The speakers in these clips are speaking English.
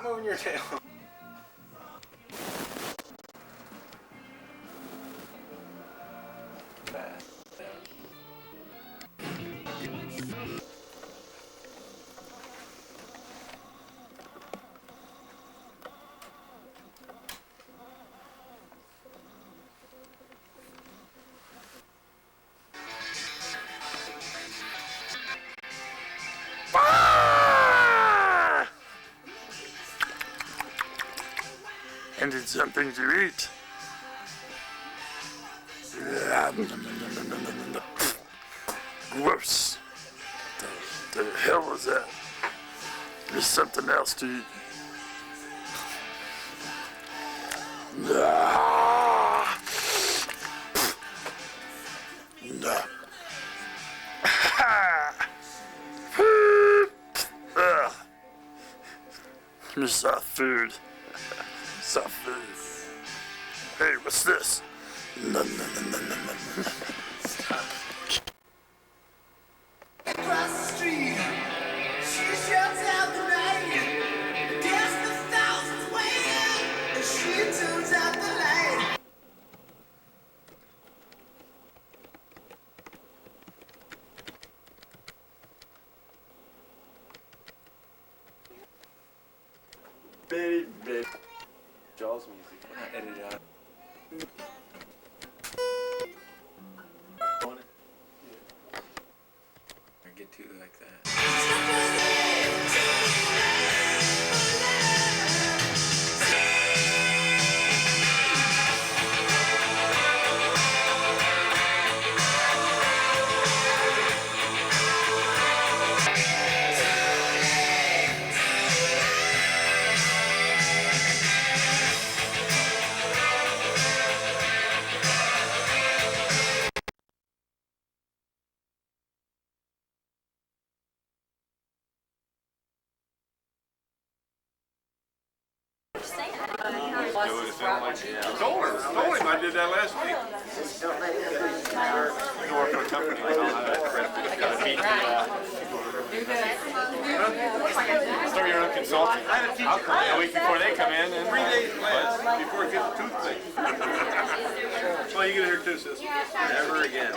moving your tail. And it's something to eat. Gross. The hell was that? There's something else to eat. Soft food. Soft food. Hey, what's this? Across the street, she shouts out the night. Guess the thousands waiting, and she turns out the light. Baby. Jaws music. We're not edited out. Or get to like that. Told him I did that last week. You work for a company. Start your own consulting. I'll come in a week before they come in. And 3 days less before it gets the tooth thing. That's why you get here too, sister. Never again.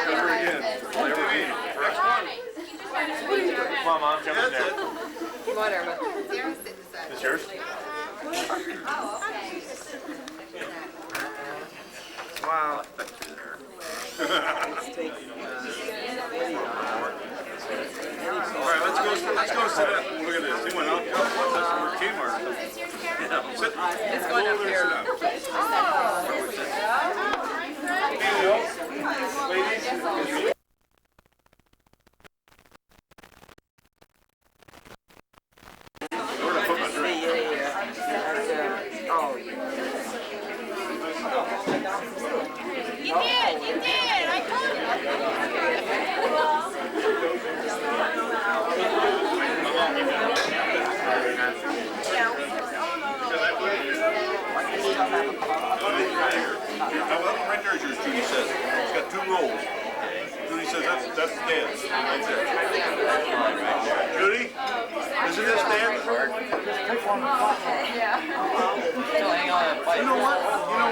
Never again. Never again. First one. Come on, Mom, jump in there. Whatever. Is yours? Wow. Alright, let's go sit up. Look at this. He went out. That's some teamwork. Sit. It's going up here. Ladies. Where to put my drink? You did. I told Right there is yours, Judy says. It's got 2 rolls. Judy says that's Dan's. Right there. Judy? Isn't this Dan's? Yeah. You know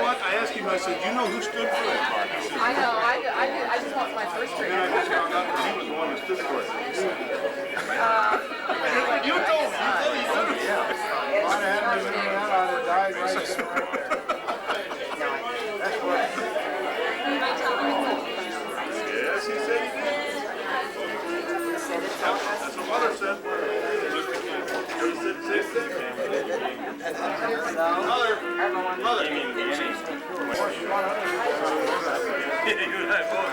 what? I asked him, I said, do you know who stood for that part? He said, I know. I just want my first drink. and then I just found out that he was the one that stood for it. You told me. You told me. If I hadn't been doing that, I'd have died right there. That's what. Yes, he said he did. That's what Mother said. Mother. You and I both.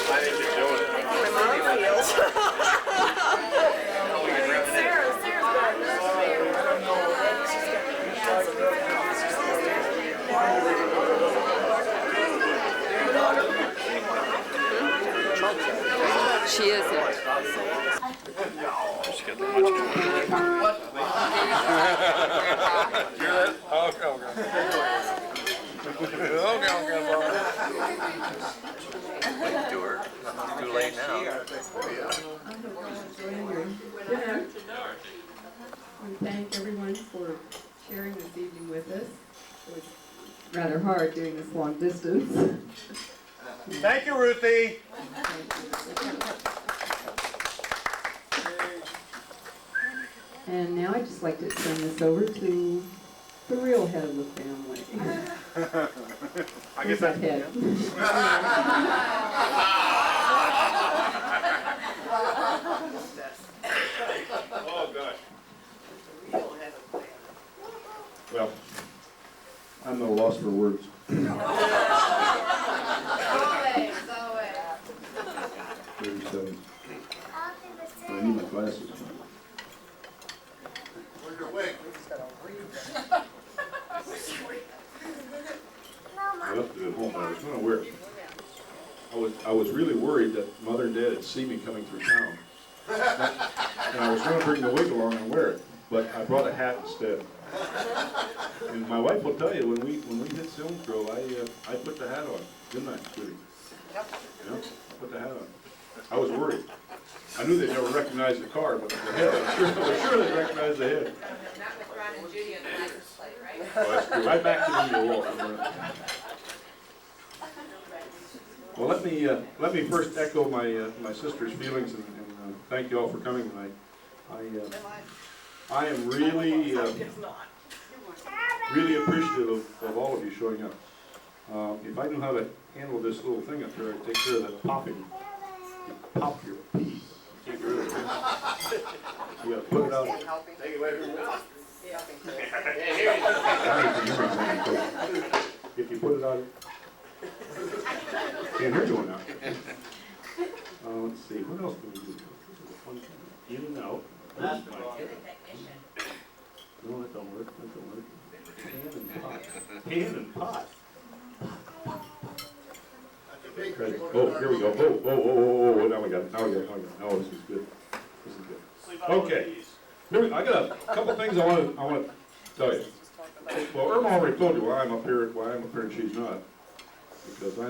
I think you're doing it. She isn't. She's got that much going on. What? Hear that? Okay. Do her. It's too late now. I hope you're enjoying your dinner. And thank everyone for sharing this evening with us. It was rather hard doing this long distance. Thank you, Ruthie. And now I'd just like to turn this over to the real head of the family. I guess that head. Oh, gosh. Well, I'm at a loss for words. Thirty-seven. I need my glasses. Where's your wig? I left it at home. I was going to wear it. I was really worried that Mother and Dad had seen me coming through town. And I was going to bring the wig along and wear it, but I brought a hat instead. And my wife will tell you, when we hit Silms Grove, I put the hat on, didn't I, sweetie? Yep. Yeah, I put the hat on. I was worried. I knew they'd never recognize the car, but the head, I was sure they'd recognize the head. Not with Ron and Judy on the license plate, right? Oh, that's true. Right back to the wall. Well, let me first echo my sister's feelings and thank you all for coming tonight. I am really appreciative of all of you showing up. If I knew how to handle this little thing up here, I'd take care of that popping. You pop your piece. You can't get rid of it. You gotta put it out. Take it away from me. If you put it out, can't hear you now. Let's see, what else can we do? In and out. No, that don't work. That don't work. Pan and pot. Pan and pot. Oh, here we go. Oh, now we got it. Now we got it. Oh, this is good. This is good. Okay. Here I got a couple things I want to tell you. Well, Irma already told you why I'm up here and she's not. Because I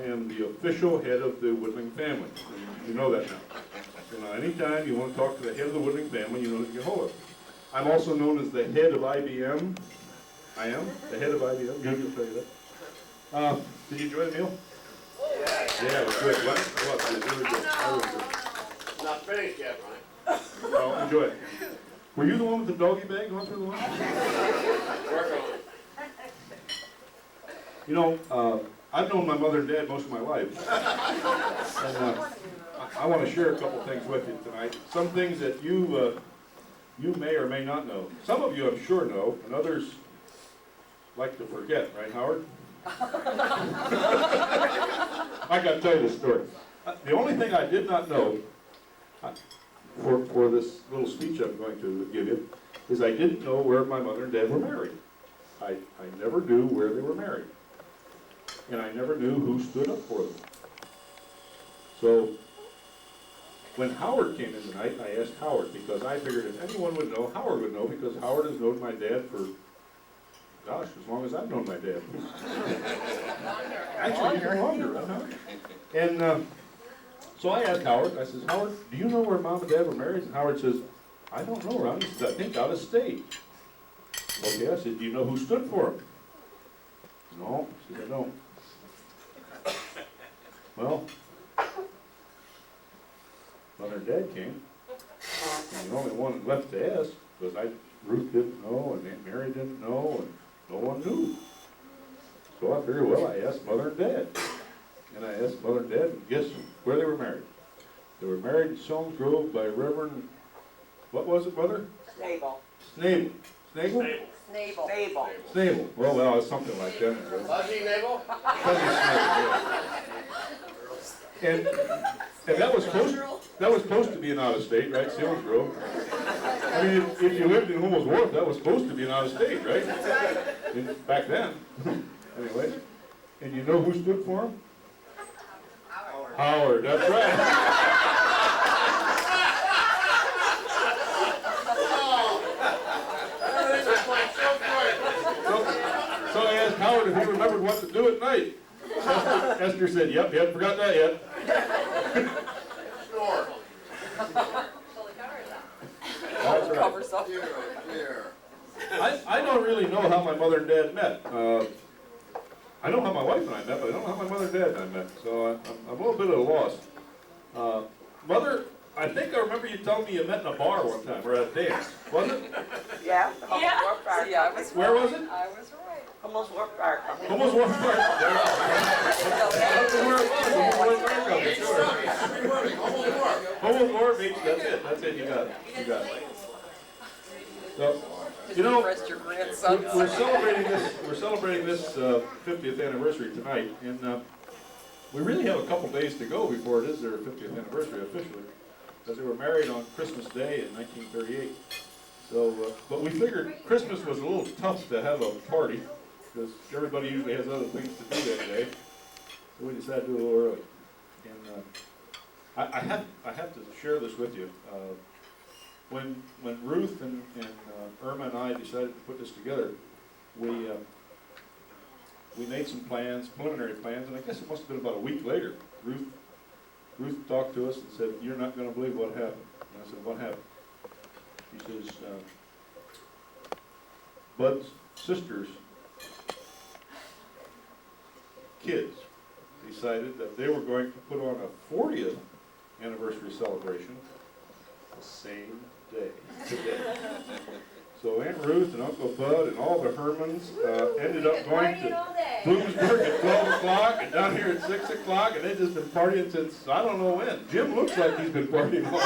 am the official head of the Woodling family. And you know that now. So anytime you want to talk to the head of the Woodling family, you know that you get hold of. I'm also known as the head of IBM. I am the head of IBM. You'll tell you that. Did you enjoy the meal? Yeah, it was good. What? It was really good. Really good. Not finished yet, Ryan. Well, enjoy it. Were you the one with the doggy bag going through the lunch? Work on it. You know, I've known my mother and dad most of my life. And I want to share a couple things with you tonight. Some things that you may or may not know. Some of you I'm sure know, and others like to forget, right, Howard? I got to tell you this story. The only thing I did not know for this little speech I'm going to give you is I didn't know where my mother and dad were married. I never knew where they were married. And I never knew who stood up for them. So when Howard came in tonight, I asked Howard because I figured if anyone would know, Howard would know because Howard has known my dad for, gosh, as long as I've known my dad. Actually, even longer. And so I asked Howard, I says, Howard, do you know where Mom and Dad were married? And Howard says, I don't know, Ron. He says, I think out of state. Okay, I said, do you know who stood for him? No, he said, I don't. Well, Mother and Dad came. And the only one left to ask was Ruth didn't know, and Aunt Mary didn't know, and no one knew. So I figured, well, I asked Mother and Dad. And I asked Mother and Dad, and guess where they were married? They were married in Silms Grove by Reverend, what was it, Mother? Snable. Snable. Snable? Snable. Snable. Snable. Well, it's something like that. Fuzzy Navel? Fuzzy Snable, yeah. And that was supposed to be an out-of-state, right, Silms Grove? I mean, if you lived in Hummel's Wharf, that was supposed to be an out-of-state, right? Back then. Anyway. And you know who stood for him? Howard, that's right. So I asked Howard if he remembered what to do at night. Esther said, yep, you haven't forgotten that yet. Sure. That's right. Cover stuff. Here. I don't really know how my mother and dad met. I know how my wife and I met, but I don't know how my mother and dad and I met. So I'm a little bit at a loss. Mother, I think I remember you telling me you met in a bar one time, or at a dance, wasn't it? Yeah. See, I was Where was it? I was right. Almost Wharf Park. That's where it was. Where it was. Sure. Almost Wharf Beach, that's it, you got it, you got it. So, you know, Impressed your grandson. we're celebrating this 50th anniversary tonight, and we really have a couple days to go before it is their 50th anniversary officially, because they were married on Christmas Day in 1938. So, but we figured Christmas was a little tough to have a party, because everybody usually has other things to do that day. So we decided to do it a little early. And I have to share this with you. When Ruth and Irma and I decided to put this together, we made some plans, preliminary plans, and I guess it must have been about a week later. Ruth talked to us and said, "You're not going to believe what happened." And I said, "What happened?" She says, "Bud's sister's kids decided that they were going to put on a 40th anniversary celebration the same day, today." So Aunt Ruth and Uncle Bud and all the Hermans ended up going to Bloomsburg at 12 o'clock and down here at 6 o'clock, and they've just been partying since I don't know when. Jim looks like he's been partying all day.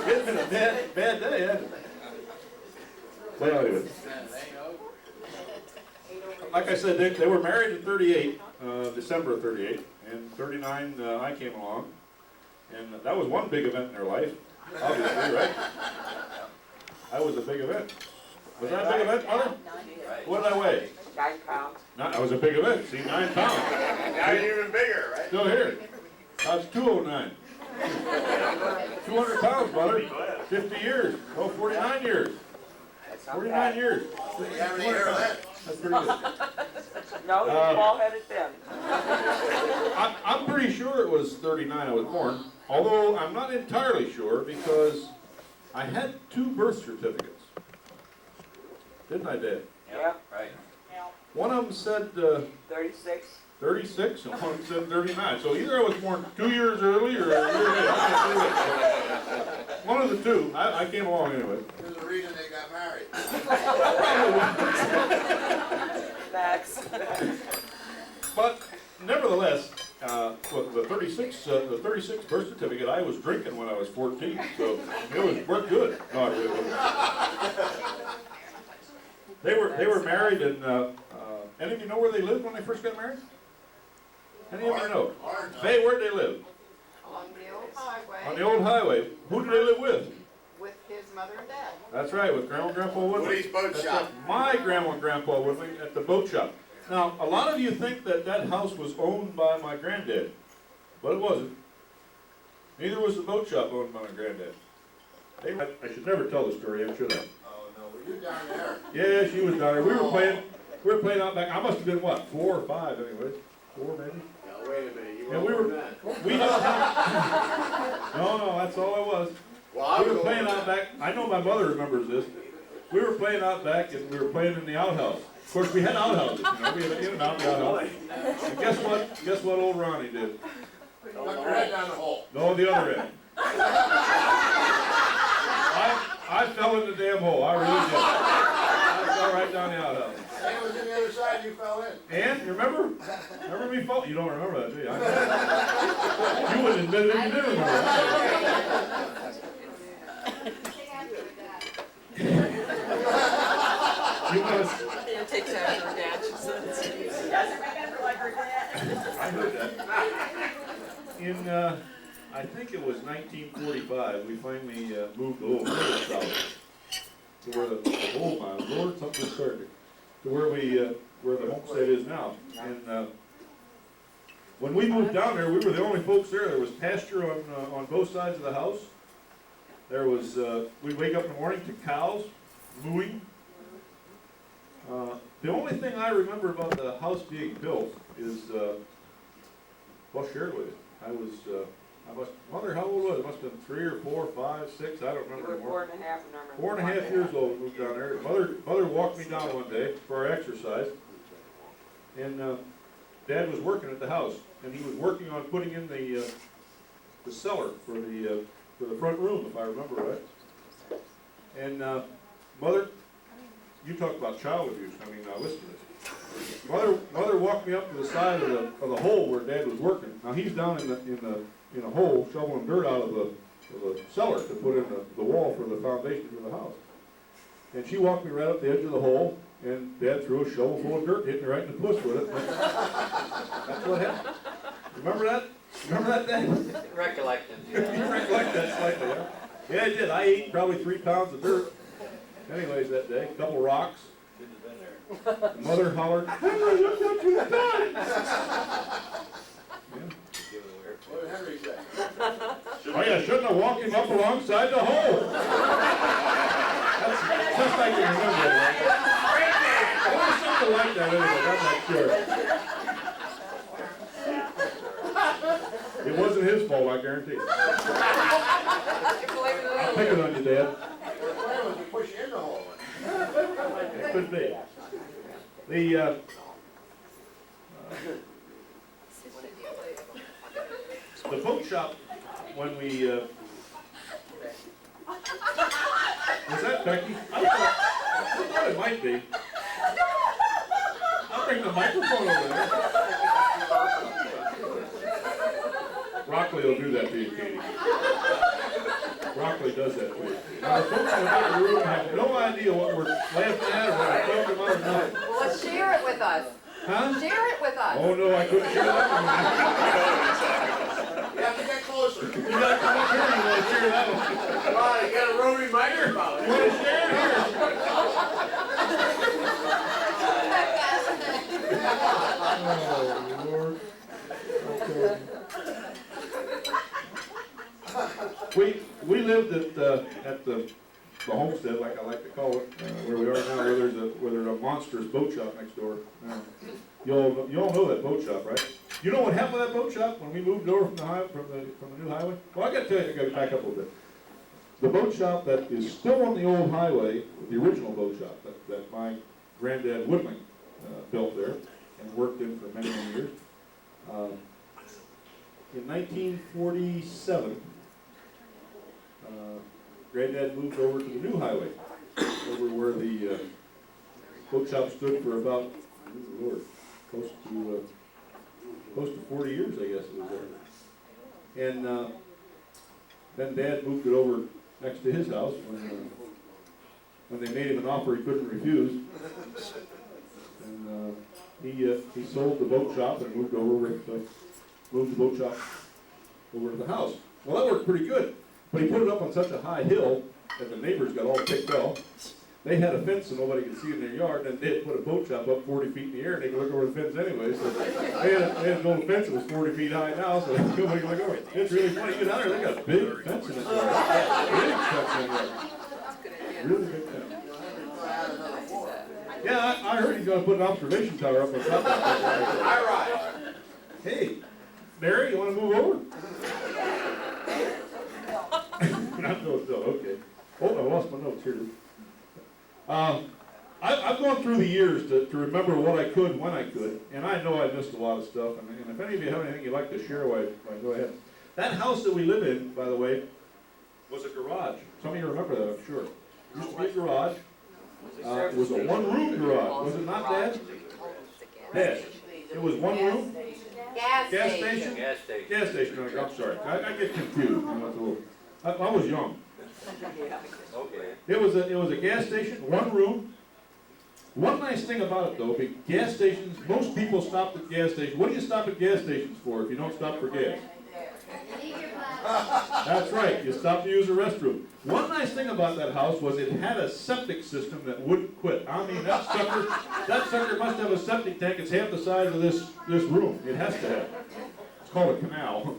It's been a bad day, hasn't it? Well, anyway. Like I said, they were married in 38, December of 38, and 39 I came along, and that was one big event in their life, obviously, right? That was a big event. Was that a big event, Mother? What did I weigh? 9 pounds. No, that was a big event, see, 9 pounds. Now you're even bigger, right? Still here. I was 209. 200 pounds, Mother. 50 years. Oh, 49 years. 49 years. You have any hair left? That's pretty good. No, you're bald-headed then. I'm pretty sure it was 39 I was born, although I'm not entirely sure because I had 2 birth certificates. Didn't I, Dad? Yeah. Right. One of them said 36. 36 and one said 39. So either I was born 2 years early or a year late. One of the two. I came along anyway. There's a reason they got married. Max. But nevertheless, the 36 birth certificate, I was drinking when I was 14, so it worked good. No, I really wasn't. They were married, and any of you know where they lived when they first got married? Any of you know? Faye, where'd they live? On the old highway. On the old highway. Who did they live with? With his mother and dad. That's right, with Grandma and Grandpa Woodling. Woody's boat That's shop. right, my Grandma and Grandpa Woodling at the boat shop. Now, a lot of you think that that house was owned by my granddad, but it wasn't. Neither was the boat shop owned by my granddad. I should never tell the story, I'm sure that. Oh, no, were you down there? Yeah, she was down there. We were playing out back. I must have been what, 4 or 5 anyways. 4 maybe. Now, wait a minute, you And were we over were, that. we just, no, that's all I was. Well, I We was were playing over out back, I know my mother remembers this. We were playing out back and we were playing in the outhouse. Of course, we had outhouses, you know, we had in and out the outhouse. And guess what old Ronnie did? Put your head down the hole. No, the other end. I fell in the damn hole, I really did. I fell right down the outhouse. And it was on the other side, you fell in. And, you remember? Remember me fall? You don't remember that, do you? You wouldn't admit it if you did remember that. You must. It takes after her dad, she said. I heard that. In, I think it was 1945, we finally moved a little further south to where oh my Lord, something started. To where where the homestead is now. And when we moved down there, we were the only folks there. There was pasture on both sides of the house. There was, we'd wake up in the morning to cows mooing. The only thing I remember about the house being built is, well, shared with you. Mother, how old was it? Must have been 3 or 4, 5, 6, I don't You remember were anymore. 4 and a half, remember? 4.5 years old, we moved down there. Mother walked me down one day for our exercise, and Dad was working at the house, and he was working on putting in the cellar for the front room, if I remember right. And Mother, you talk about child abuse. I mean, listen to this. Mother walked me up to the side of the hole where Dad was working. Now he's down in a hole shoveling dirt out of the cellar to put in the wall for the foundation for the house. And she walked me right up the edge of the hole, and Dad threw a shovel full of dirt, hit me right in the puss with it. That's what happened. Remember that? Remember that, Dad? Recollected. You recollect that slightly, huh? Yeah, I did. I ate probably 3 pounds of dirt. Anyways, that day, a couple rocks. Mother hollered, "Henry, look what you've done!" What did Henry say? Oh yeah, shouldn't have walked him up alongside the hole. That's just like you remember it, right? It was something like that anyway, I'm not sure. It wasn't his fault, I guarantee. I'll pick it on you, Dad. Why would you push you in the hole? It could be. The boat shop, when we, was that Becky? I thought it might be. I'll bring the microphone over there. Rockley will do that to you, Katie. Rockley does that to you. Now, the folks in the back of the room have no idea what we're laughing at or what we're talking about or nothing. Well, let's share it with us. Huh? Share it with us. Oh, no, I couldn't share that one. You have to get closer. You gotta come up here and you wanna share that one. Come on, you got a rotary microphone. You wanna share here? Oh, Lord. Okay. We lived at the homestead, like I like to call it, where we are now, where there's a monstrous boat shop next door. You all know that boat shop, right? You know what happened to that boat shop when we moved over from the new highway? Well, I got to tell you, I got to back up a little bit. The boat shop that is still on the old highway, the original boat shop that my granddad Woodling built there and worked in for many, many years. In 1947, Granddad moved over to the new highway, over where the boat shop stood for about, oh Lord, close to 40 years, I guess it was there. And then Dad moved it over next to his house when they made him an offer he couldn't refuse. And he sold the boat shop and moved the boat shop over to the house. Well, that worked pretty good. But he put it up on such a high hill that the neighbors got all ticked off. They had a fence so nobody could see in their yard, and they had put a boat shop up 40 feet in the air, and they could look over the fence anyway. So they had an old fence that was 40 feet high now, so they could look over it. It's really funny. You get out there, they got a big fence in it. Big fence in there. Really big fence. Yeah, I heard he's going to put an observation tower up on top of it. All right. Hey, Mary, you want to move over? No, okay. Oh, I lost my notes here. I've gone through the years to remember what I could when I could, and I know I missed a lot of stuff. And if any of you have anything you'd like to share, why go ahead. That house that we live in, by the way, was a garage. Some of you remember that, I'm sure. It used to be a garage. It was a one-room garage, was it not, Dad? Dad, it was one room? Gas station? Gas station. Gas station, I'm sorry. I get confused. I was young. Okay. It was a gas station, one room. One nice thing about it though, gas stations, most people stop at gas stations. What do you stop at gas stations for if you don't stop for gas? That's right, you stop to use the restroom. One nice thing about that house was it had a septic system that wouldn't quit. I mean, that sucker must have a septic tank. It's half the size of this room. It has to have. It's called a canal.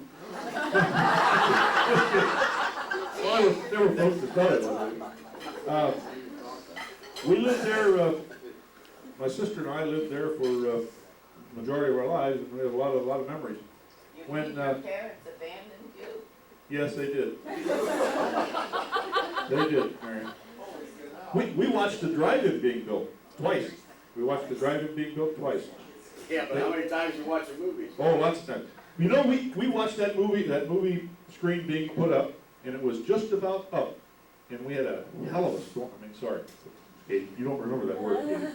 Well, there were folks that thought it was. We lived there my sister and I lived there for majority of our lives, and we have a lot of memories. When Your parents abandoned you? yes, they did. They did, Mary. We watched the drive-in being built twice. We watched the drive-in being built twice. Yeah, but how many times you watch the movies? Oh, lots of times. You know, we watched that movie screen being put up, and it was just about up, and we had a hell of a storm. I mean, sorry, Katie, you don't remember that word, Katie.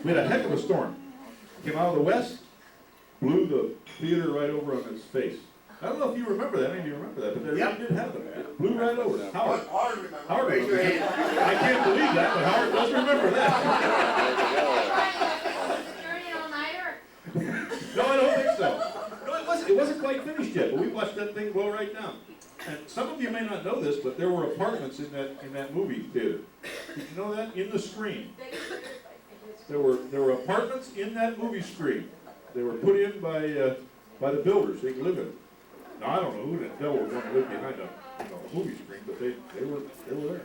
We had a heck of a storm. Came out of the west, blew the theater right over on its face. I don't know if you remember that. Maybe you remember that, but that really did happen. It blew right over. Howard Raise your remembers hand. it. I can't believe that, but Howard does remember that. No, I don't think so. No, it wasn't quite finished yet, but we watched that thing blow right down. And some of you may not know this, but there were apartments in that movie theater. Did you know that? In the screen. There were apartments in that movie screen. They were put in by the builders. They could live in it. Now I don't know who the devil was going to live behind a movie screen, but they were there.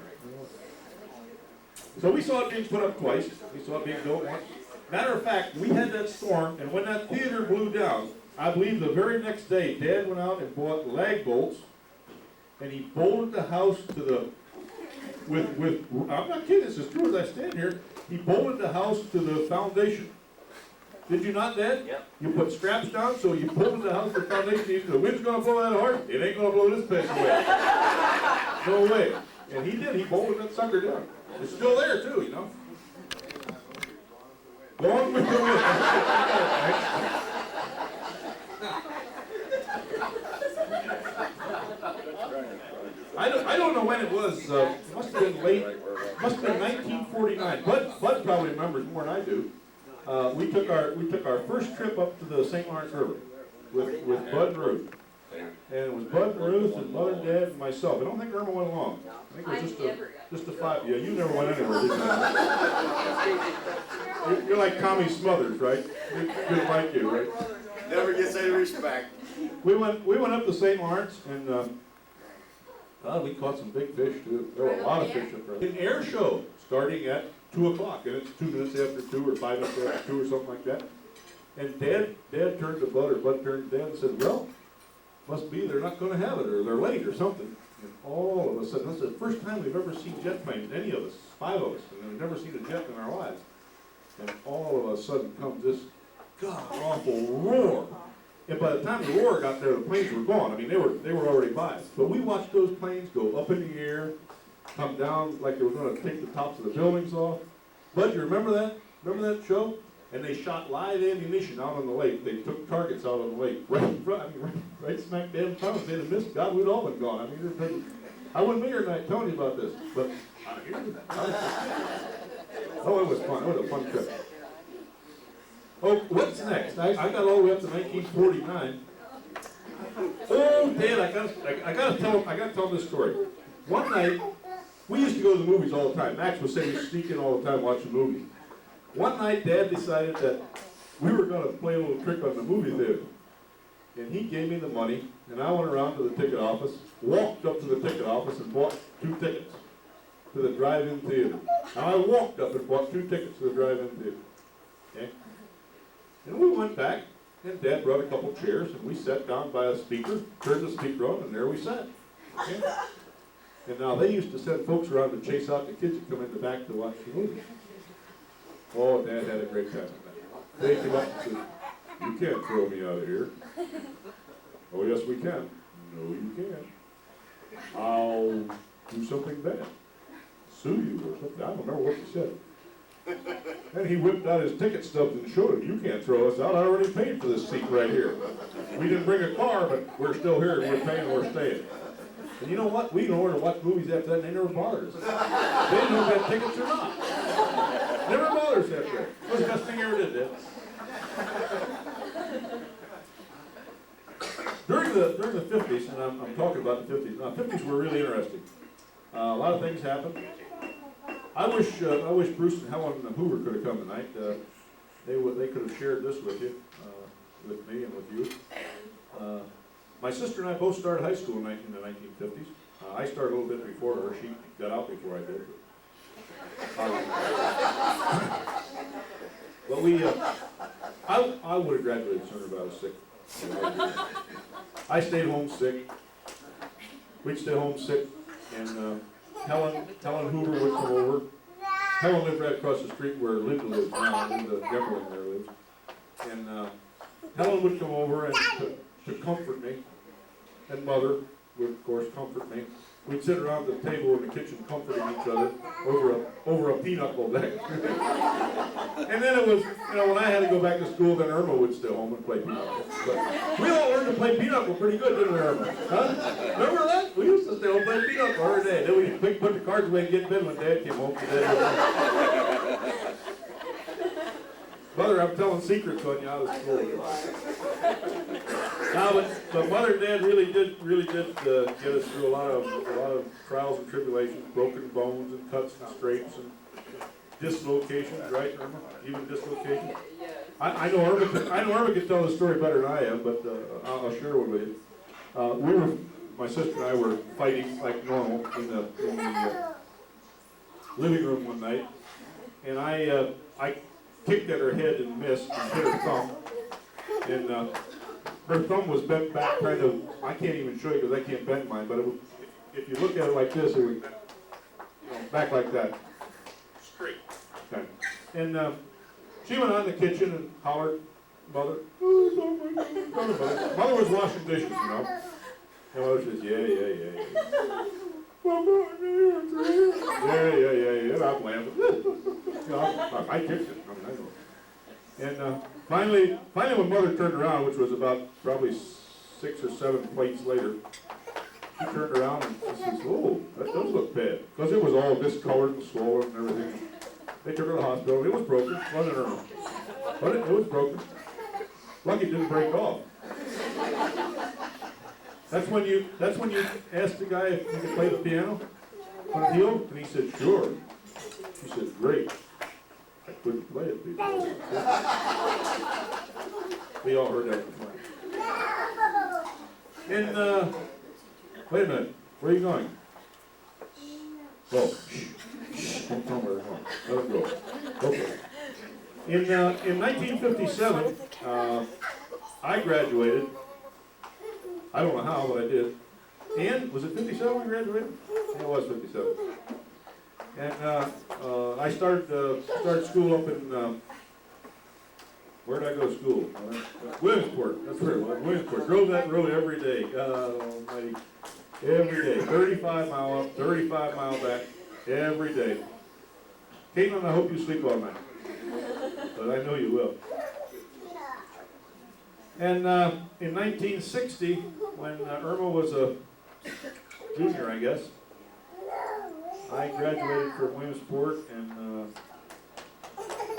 So we saw it being put up twice. We saw it being built once. Matter of fact, we had that storm, and when that theater blew down, I believe the very next day, Dad went out and bought lag bolts, and he bolted the house to the, I'm not kidding, this is true as I stand here, he bolted the house to the foundation. Did you not, Dad? Yep. You put straps down, so you bolted the house to the foundation, the wind's gonna blow that hard, it ain't gonna blow this place away. No way. And he did, he bolted that sucker down. It's still there too, you know. Going with the wind. I don't know when it was. It must have been late. Must have been 1949. Bud probably remembers more than I do. We took our first trip up to the St. Lawrence River with Bud and Ruth. And it was Bud and Ruth and Mother and Dad and myself. I don't think Irma went along. I think it was just a five. Yeah, you never went anywhere, did you? You're like Tommy Smothers, right? Good like you, right? Never gets any respect. We went up to St. Lawrence and we caught some big fish too. There were a lot of fish up there. An air show starting at 2 o'clock, and it's 2 minutes after 2 or 5 minutes after 2 or something like that. And Dad turned to Bud, or Bud turned to Dad and said, "Well, must be they're not going to have it, or they're late, or something." And all of a sudden, this is the first time we've ever seen jet planes, any of us, 5 of us, and we've never seen a jet in our lives. And all of a sudden comes this god-awful roar. And by the time the roar got there, the planes were gone. I mean, they were already by us. But we watched those planes go up in the air, come down like they were going to take the tops of the buildings off. Bud, you remember that? Remember that show? And they shot live ammunition out on the lake. They took targets out on the lake, right in front. I mean, right smack dab in front of us. They'd have missed. God, we'd all been gone. I mean, I wouldn't be here tonight telling you about this, but I'm here. Oh, it was fun. It was a fun trip. Oh, what's next? I got all the way up to 1949. Oh, Dad, I gotta tell this story. One night, we used to go to the movies all the time. Max would say we sneak in all the time watching movies. One night, Dad decided that we were going to play a little trick on the movie theater. And he gave me the money, and I went around to the ticket office, walked up to the ticket office and bought 2 tickets to the drive-in theater. Now, I walked up and bought 2 tickets to the drive-in theater. Okay? And we went back, and Dad brought a couple chairs, and we sat down by a speaker, turned the speaker on, and there we sat. Okay? And now, they used to send folks around to chase out the kids that come in the back to watch the movie. Oh, Dad had a great time with that. They came up and said, "You can't throw me out of here." "Oh, yes, we can." "No, you can't. I'll do something bad. Sue you or something." I don't remember what he said. And he whipped out his ticket stubs and showed him, "You can't throw us out. I already paid for this seat right here. We didn't bring a car, but we're still here and we're paying and we're staying." And you know what? We went over to watch movies after that and they never bothered us. They didn't know if we had tickets or not. Never bothered us after that. It was the best thing I ever did, Dad. During the 50s, and I'm talking about the 50s, now 50s were really interesting. A lot of things happened. I wish Bruce and Helen Hoover could have come tonight. They could have shared this with you, with me and with you. My sister and I both started high school in the 1950s. I started a little bit before her. She got out before I did. A But I would have graduated sooner, but I was sick. I stayed home sick. We'd stay home sick, and Helen Hoover would come over. Helen lived right across the street where Linda lives now, Linda Gemmerling there lives. And Helen would come over and to comfort me, and Mother would, of course, comfort me. We'd sit around the table in the kitchen comforting each other over a pinochle deck. And then it was, when I had to go back to school, then Irma would stay home and play pinochle. But we all learned to play pinochle pretty good, didn't we, Irma? Huh? Remember that? We used to stay home and play pinochle every day. Then we'd put the cards away and get in bed when Dad came home from Dad. Mother, I'm telling secrets on you out of school. Now, but Mother and Dad really did get us through a lot of trials and tribulations, broken bones and cuts and scrapes and dislocations, right, Irma? Even dislocations. I know Irma can tell the story better than I am, but I'll share one with you. My sister and I were fighting like normal in the living room one night, and I kicked at her head and missed and hit her thumb, and her thumb was bent back kind of, I can't even show you because I can't bend mine, but if you look at it like this, it would back like that. Straight. Okay. And she went out in the kitchen and hollered, Mother, Mother was washing dishes, And Mother says, yeah. Yeah, and I'm laughing. I kicked it, I know. And finally when Mother turned around, which was about probably 6 or 7 plates later, she turned around and she says, oh, that does look bad. Because it was all discolored and swollen and everything. They took her to the hospital. It was broken, wasn't it? But it was broken. Lucky it didn't break off. That's when you asked the guy if he could play the piano on the heel, and he said, sure. She said, great. I couldn't play it before. We all heard that before. And, wait a minute, where are you going? Oh, don't tell me where you're going. Let it go. Okay. In 1957, I graduated. I don't know how, but I did. And was it 57 we graduated? Yeah, it was 57. And I started school up in, where did I go to school? Williamsport, that's where it was, Williamsport. Drove that road every day, almighty. Every day, 35 mile up, 35 mile back, every day. Caitlin, I hope you sleep all night, but I know you will. And in 1960, when Irma was a junior, I guess, I graduated from Williamsport, and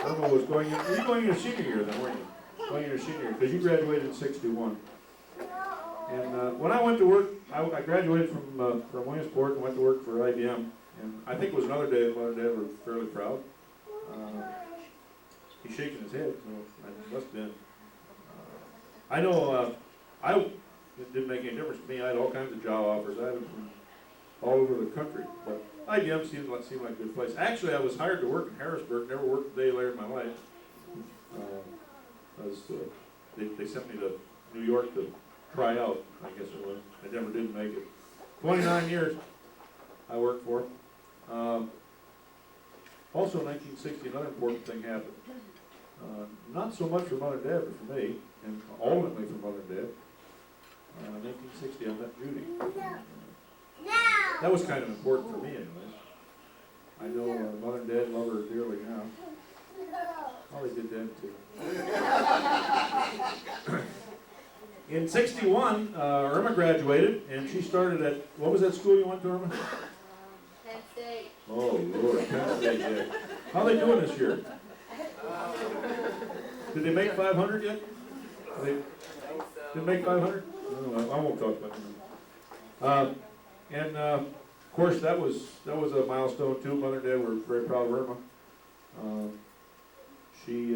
Irma was going in. Were you going in your senior year then, weren't you? Going in your senior year, because you graduated in 61. And when I went to work, I graduated from Williamsport and went to work for IBM. And I think it was another day that Mother and Dad were fairly proud. He's shaking his head, so I must have been. I know it didn't make any difference to me. I had all kinds of job offers. I had them from all over the country. But IBM seemed like a good place. Actually, I was hired to work in Harrisburg. Never worked a day later in my life. They sent me to New York to try out, I guess it was. I never did make it. 29 years I worked for them. Also in 1960, another important thing happened. Not so much for Mother and Dad, but for me, and ultimately for Mother and Dad. 1960, I met Judy. That was kind of important for me anyway. I know Mother and Dad love her dearly now. Probably did then too. In 61, Irma graduated, and she started at, what was that school you went to, Irma? Penn State. Oh, Lord, Penn State, yeah. How are they doing this year? Did they make 500 yet? Did they make 500? No, I won't talk about it. And of course, that was a milestone too. Mother and Dad were very proud of Irma. She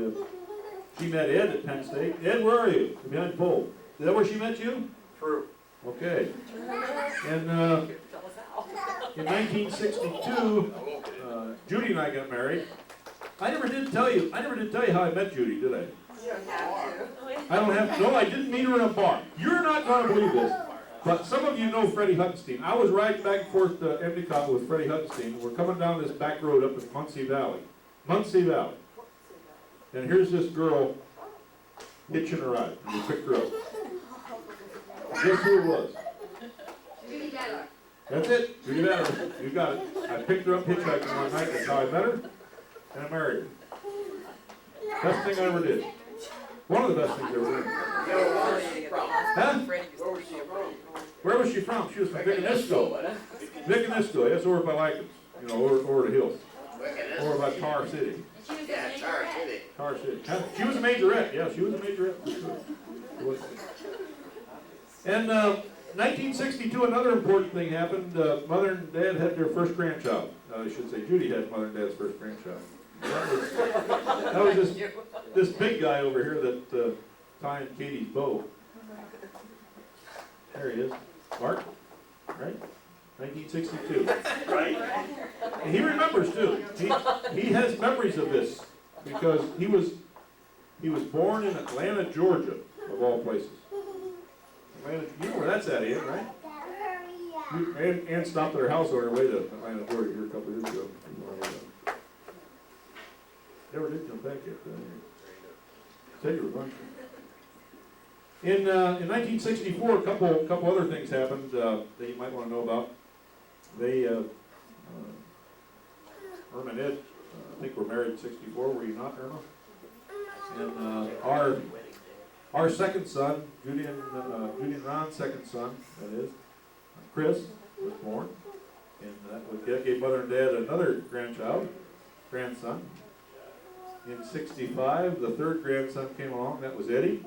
met Ed at Penn State. Ed, where are you? Behind the pole. Is that where she met you? True. Okay. And in 1962, Judy and I got married. I never did tell you how I met Judy, did I? You don't have to. I don't have, no, I didn't meet her in a bar. You're not gonna believe this, but some of you know Freddie Huttenstein. I was riding back and forth to Endicott with Freddie Huttenstein. We're coming down this back road up in Muncie Valley. And here's this girl hitching a ride. We picked her up. Guess who it was? Judy Better. That's it. You got it. You got it. I picked her up hitchhiking one night. That's how I met her. And I married her. Best thing I ever did. One of the best things I ever did. Huh? Where was she from? She was from Vicanisco. Vicanisco, that's over by Lycans. You know, over the hills. Over by Tar City. Yeah, Tar City. Tar City. She was a majorette. Yeah, she was a majorette. For sure. And 1962, another important thing happened. Mother and Dad had their first grandchild. I should say Judy had Mother and Dad's first grandchild. That was this big guy over here that tying Katie's bow. There he is. Mark, right? 1962. Right. And he remembers too. He has memories of this because he was born in Atlanta, Georgia, of all places. Atlanta, you know where that's at, Ian, right? Ann stopped at her house on her way to Atlanta, Georgia here a couple of years ago. Never did come back yet. Said you were going to. In 1964, a couple other things happened that you might want to know about. They, Irma and Ed, I think were married in '64. Were you not, Irma? And our second son, Judy and Ron's second son, that is, Chris, was born, and that gave Mother and Dad another grandson. In '65, the third grandson came along. That was Eddie.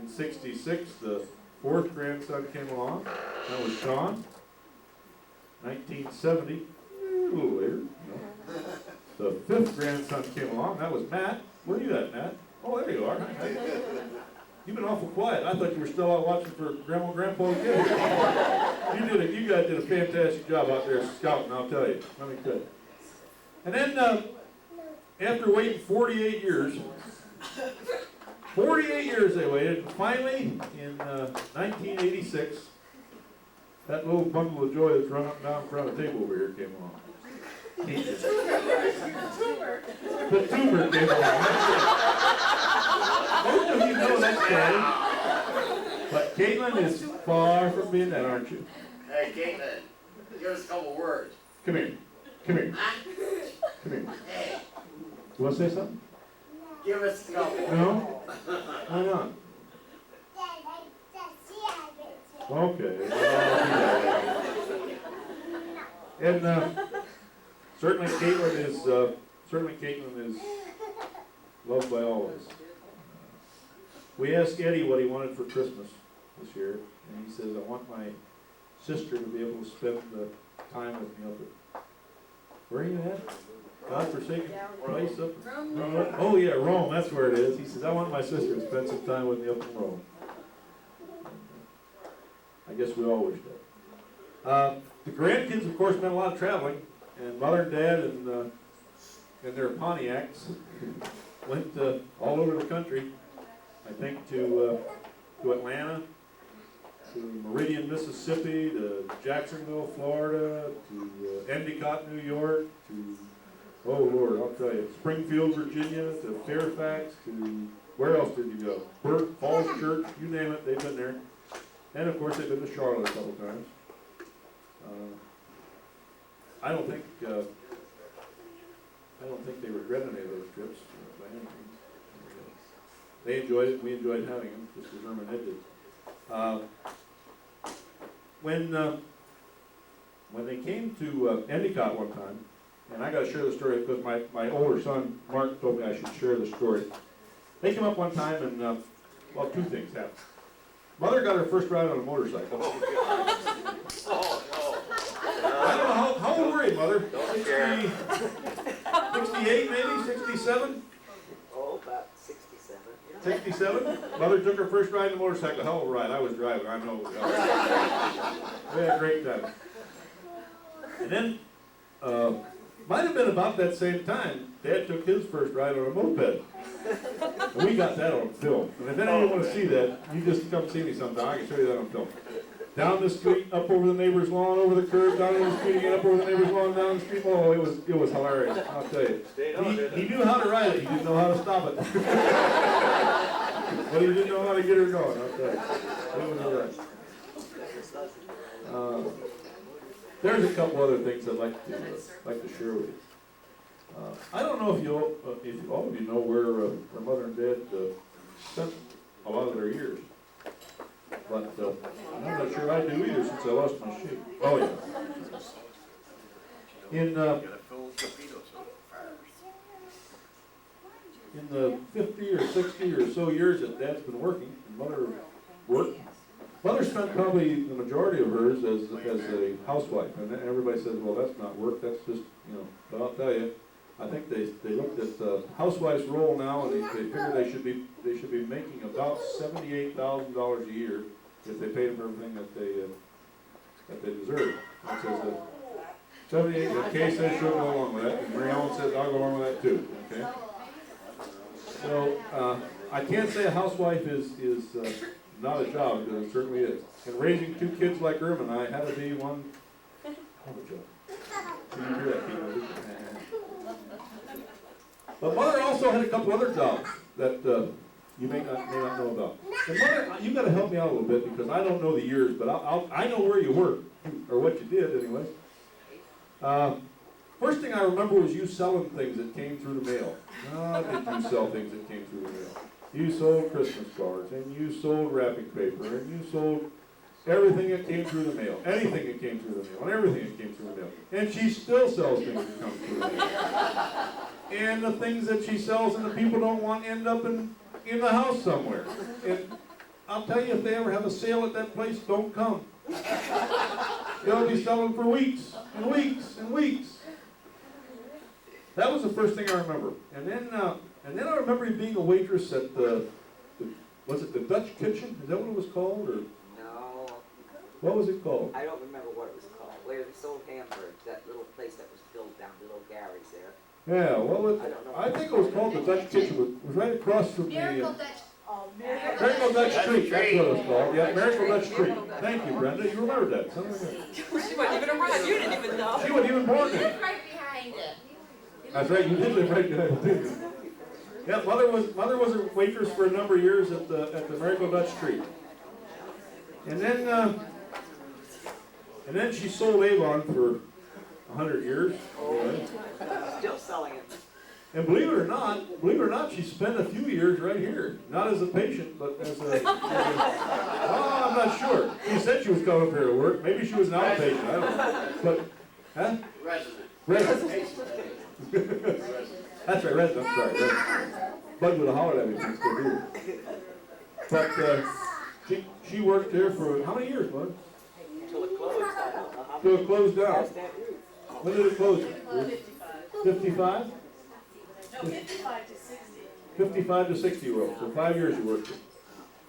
In '66, the fourth grandson came along. That was Sean. 1970, a little later, the fifth grandson came along. That was Matt. Where are you at, Matt? Oh, there you are. You've been awful quiet. I thought you were still out watching for Grandma and Grandpa to get here. You guys did a fantastic job out there scouting, I'll tell you. Let me tell you. And then, after waiting 48 years, 48 years they waited, and finally, in 1986, that little bundle of joy that's run up and down in front of the table over here came along. The tumor came along. Most of you know that story. But Caitlin is far from being that, aren't you? Hey, Caitlin, give us a couple words. Come here. Come here. Come here. Hey, You want to say something? give us a couple. No? Why not? Okay. And certainly Caitlin is loved by all of us. We asked Eddie what he wanted for Christmas this year, and he says, I want my sister to be able to spend the time with me up at, where are you at? God-forsaken place up in Rome. Oh yeah, Rome, that's where it is. He says, I want my sister to spend some time with me up in Rome. I guess we all wish that. The grandkids, of course, meant a lot of traveling, and Mother and Dad and their Pontiacs went all over the country. I think to Atlanta, to Meridian, Mississippi, to Jacksonville, Florida, to Endicott, New York, to, oh Lord, I'll tell you, Springfield, Virginia, to Fairfax, to, where else did you go? Burke, Falls Church, you name it, they've been there. And of course, they've been to Charlotte a couple times. I don't think they regret any of those trips by any means. They enjoyed it. We enjoyed having them, just as Irma and Ed did. When they came to Endicott one time, and I got to share the story because my older son Mark told me I should share the story. They came up one time, and well, two things happened. Mother got her first ride on a motorcycle. I don't know, how old were you, Mother? 68 maybe, 67? Oh, about 67. 67? Mother took her first ride on a motorcycle. Hell of a ride. I was driving, I know. We had a great time. And then, might have been about that same time, Dad took his first ride on a moped. And we got that on film. And if any of you want to see that, you just come see me sometime. I can show you that on film. Down the street, up over the neighbor's lawn, over the curb, down the street again, up over the neighbor's lawn, down the street. Oh, it was hilarious, I'll tell you. He knew how to ride it, he didn't know how to stop it. But he didn't know how to get her going, I'll tell you. It was all right. There's a couple other things I'd like to share with you. I don't know if all of you know where Mother and Dad spent a lot of their years. But I'm not sure I do either since I lost my sheep. Oh yeah. In the 50 or 60 or so years that Dad's been working, and Mother worked, Mother spent probably the majority of hers as a housewife. And everybody says, well, that's not work, that's just, but I'll tell you, I think they looked at the housewife's role now, and they figured they should be making about $78,000 a year if they paid them everything that they deserve. That says that 78. And Kay says she'll go along with that, and Mary Ellen says I'll go along with that too. Okay. So I can't say a housewife is not a job, because it certainly is. And raising two kids like Irma and I had to be one hell of a job. Did you hear that, Keith? But Mother also had a couple other jobs that you may not know about. And Mother, you got to help me out a little bit, because I don't know the years, but I know where you worked, or what you did anyway. First thing I remember was you selling things that came through the mail. Oh, did you sell things that came through the mail? You sold Christmas cards, and you sold wrapping paper, and you sold everything that came through the mail, anything that came through the mail, and everything that came through the mail. And she still sells things that come through the mail. And the things that she sells and the people don't want end up in the house somewhere. And I'll tell you, if they ever have a sale at that place, don't come. They'll be selling for weeks and weeks and weeks. That was the first thing I remember. And then I remember you being a waitress at was it the Dutch Kitchen? Is that what it was called? Or No. what was it called? I don't remember what it was called. Where they sold hamburgers, that little place that was built down, the little Gary's there. Yeah, I think it was called the Dutch Kitchen. It was right across from Miracle the Dutch. Miracle Dutch Street. That's what it was called. Yeah, Miracle Dutch Street. Thank you, Brenda. You remembered that. Son of a gun. She wasn't even around, you didn't even know. She wasn't even born then. Right behind it. That's right. You did live right behind it too. Yeah, Mother was a waitress for a number of years at the Miracle Dutch Street, and then she sold Avon for 100 years. Still selling it. And believe it or not, she spent a few years right here, not as a patient, but as a oh, I'm not sure. She said she was coming up here to work. Maybe she was an outpatient. I don't know. But, huh? Resident. That's right, resident. I'm sorry. Resident. Bug would have hollered at me if she still here. But she worked there for how many years, Bud? Until it closed. Till it closed down. Past that route. When did it close? 55? No, 55 to 60. 55 to 60 year old, so 5 years she worked there.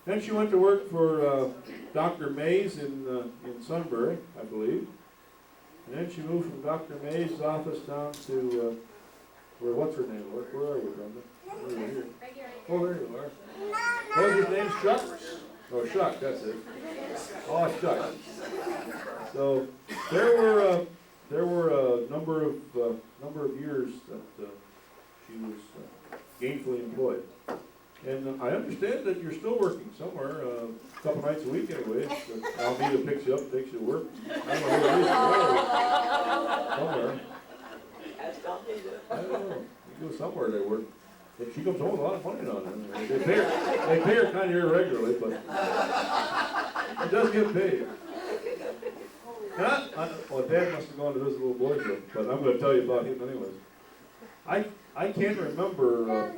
Then she went to work for Dr. Mays in Sunbury, I believe. And then she moved from Dr. Mays' office down to, what's her name? Where are we, Brenda? Where are we here? Oh, there you are. What was his name? Chuck? Oh, Chuck, that's it. Oh, Chuck. So there were a number of years that she was gainfully employed. And I understand that you're still working somewhere, a couple nights a week anyway. Almeida picks you up, takes you to work. I don't know where it is. Somewhere. I don't know. You go somewhere they work. And she comes home with a lot of money on her. They pay her kind of irregularly, but she does get paid. Well, Dad must have gone to visit little boys, but I'm going to tell you about him anyways. I can't remember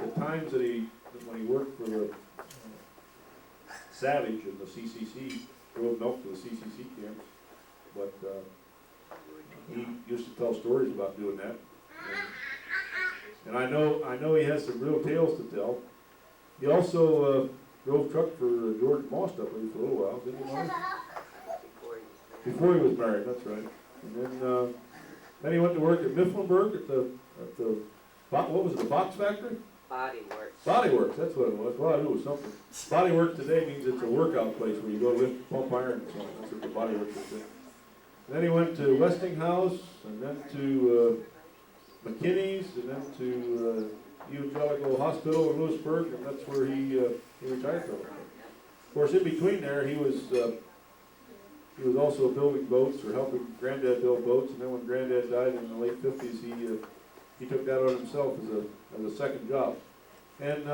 the times that when he worked for the Savage and the CCC, drove milk to the CCC camps, but he used to tell stories about doing that. And I know he has some real tales to tell. He also drove truck for George Most, I believe, for a little while, didn't he, Mark? Before he was married, that's right. And then he went to work at Mifflinburg at the at the, what was it, the box factory? Body Works. Body Works, that's what it was. Well, I knew it was something. Body Works today means it's a workout place where you go lift, pump iron and so on. That's what the Body Works is. Then he went to Westinghouse, and then to McKinney's, and then to Evangelical Hospital in Lewisburg, and that's where he retired from. Of course, in between there, he was also building boats or helping Granddad build boats, and then when Granddad died in the late 50s, he took that on himself as a second job. And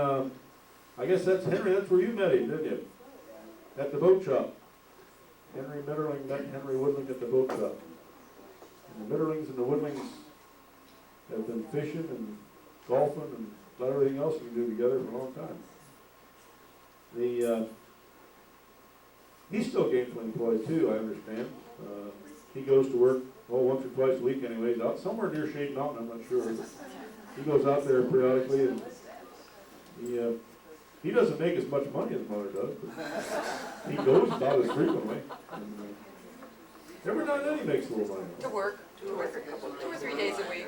I guess that's Henry, that's where you met him, didn't you? At the boat shop. Henry Mitterling met Henry Woodling at the boat shop. And the Mitterlings and the Woodlings have been fishing and golfing and about everything else we do together for a long time. He's still gainfully employed too, I understand. He goes to work, once or twice a week anyways, out somewhere near Shade Mountain, I'm not sure. He goes out there periodically, and he doesn't make as much money as Mother does, but he goes about as frequently. And, every now and then he makes a little money. To work a couple, 2 or 3 days a week.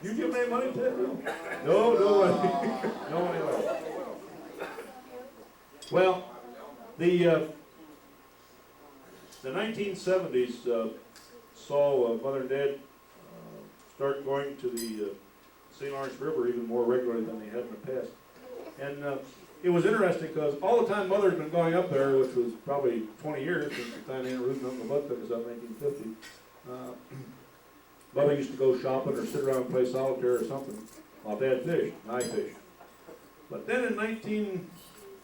You give me money, Ted? No, no money. No money at all. Well, the 1970s saw Mother and Dad start going to the St. Lawrence River even more regularly than they had in the past. And it was interesting because all the time Mother had been going up there, which was probably 20 years since the time Aunt Ruth and Uncle Bud took us up in 1950, Mother used to go shopping or sit around and play solitaire or something while Dad fished, and I fished. But then in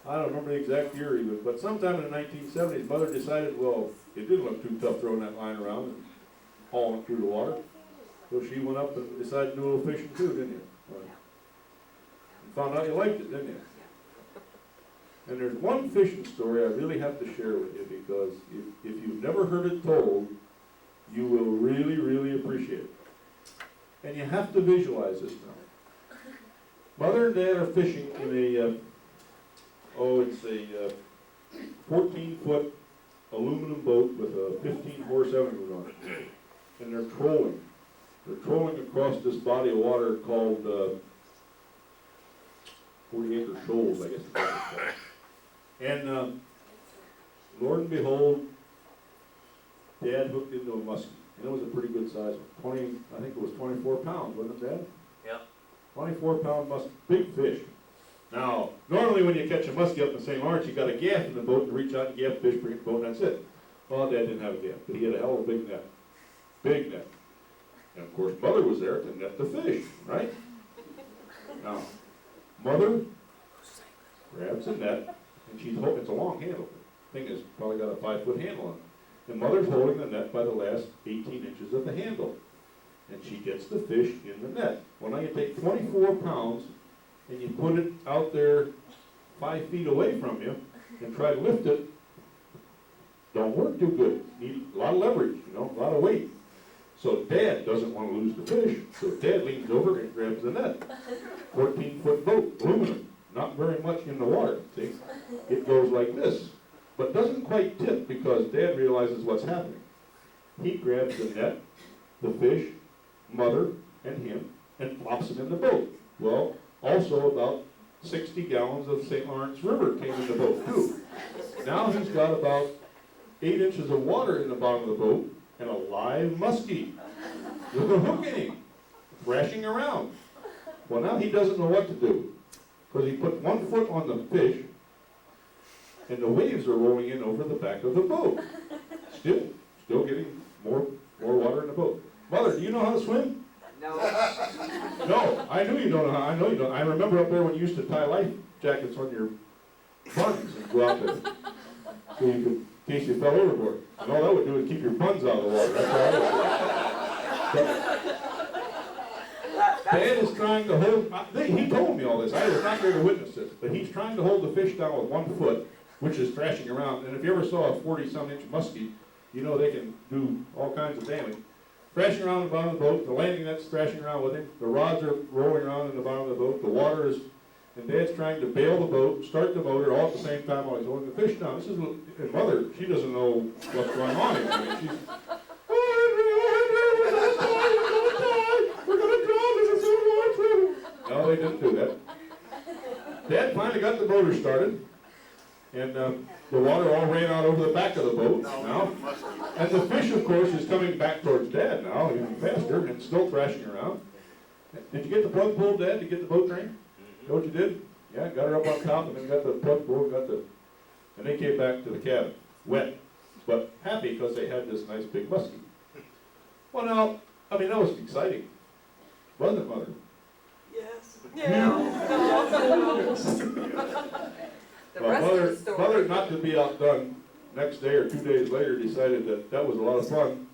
I don't remember the exact year even, but sometime in the 1970s, Mother decided, well, it didn't look too tough throwing that line around and hauling it through the water. So she went up and decided to do a little fishing too, didn't you? And found out you liked it, didn't you? And there's one fishing story I really have to share with you because if you've never heard it told, you will really, really appreciate it. And you have to visualize this now. Mother and Dad are fishing in it's a 14-foot aluminum boat with a 15-horse engine on it. And they're trolling. They're trolling across this body of water called 40-acre shoals, I guess it's called. And Lord and behold, Dad hooked into a muskie. And it was a pretty good size one. I think it was 24 pounds, wasn't it, Dad? Yep. 24-pound muskie, big fish. Now, normally when you catch a muskie up in St. Lawrence, you got a gaff in the boat and reach out and gaff fish, bring it in the boat, and that's it. Well, Dad didn't have a gaff, but he had a hell of a big net. Big net. And of course, Mother was there to net the fish, right? Now, Mother grabs a net, and she's holding, it's a long handle. The thing has probably got a 5-foot handle on it. And Mother's holding the net by the last 18 inches of the handle. And she gets the fish in the net. Well, now you take 24 pounds, and you put it out there 5 feet away from you, and try to lift it. Don't work too good. Need a lot of leverage, a lot of weight. So Dad doesn't want to lose the fish, so Dad leans over and grabs the net. 14-foot boat, aluminum, not very much in the water, see? It goes like this, but doesn't quite tip because Dad realizes what's happening. He grabs the net, the fish, Mother, and him, and plops them in the boat. Well, also about 60 gallons of St. Lawrence River came in the boat too. Now he's got about 8 inches of water in the bottom of the boat, and a live muskie with a hook in him, thrashing around. Well, now he doesn't know what to do, because he put 1 foot on the fish, and the waves are rolling in over the back of the boat. Still getting more water in the boat. Mother, do you know how to swim? No. No, I knew you don't know how. I know you don't. I remember up there when you used to tie life jackets on your buns and go out there, so you could, in case you fell overboard. And all that would do is keep your buns out of the water. That's all. Dad is trying to hold. He told me all this. I was not there to witness this, but he's trying to hold the fish down with 1 foot, which is thrashing around. And if you ever saw a 40-some-inch muskie, you know they can do all kinds of damage. Thrashing around the bottom of the boat, the landing net's thrashing around with him, the rods are rolling around in the bottom of the boat, the water is, and Dad's trying to bail the boat, start the motor, all at the same time while he's holding the fish down. This is, and Mother, she doesn't know what's going on here. I mean, she's, didn't do that. Dad finally got the motor started, and the water all ran out over the back of the boat now. And the fish, of course, is coming back towards Dad now, even faster, and still thrashing around. Did you get the plug pulled, Dad, to get the boat drained? Know what you did? Yeah, got her up on top, and then got the plug pulled, and they came back to the cabin, wet, but happy because they had this nice big muskie. Well, now, I mean, that was exciting, wasn't it, Mother? Yes. The Well, rest of the story. Mother, not to be outdone, next day or 2 days later, decided that that was a lot of fun,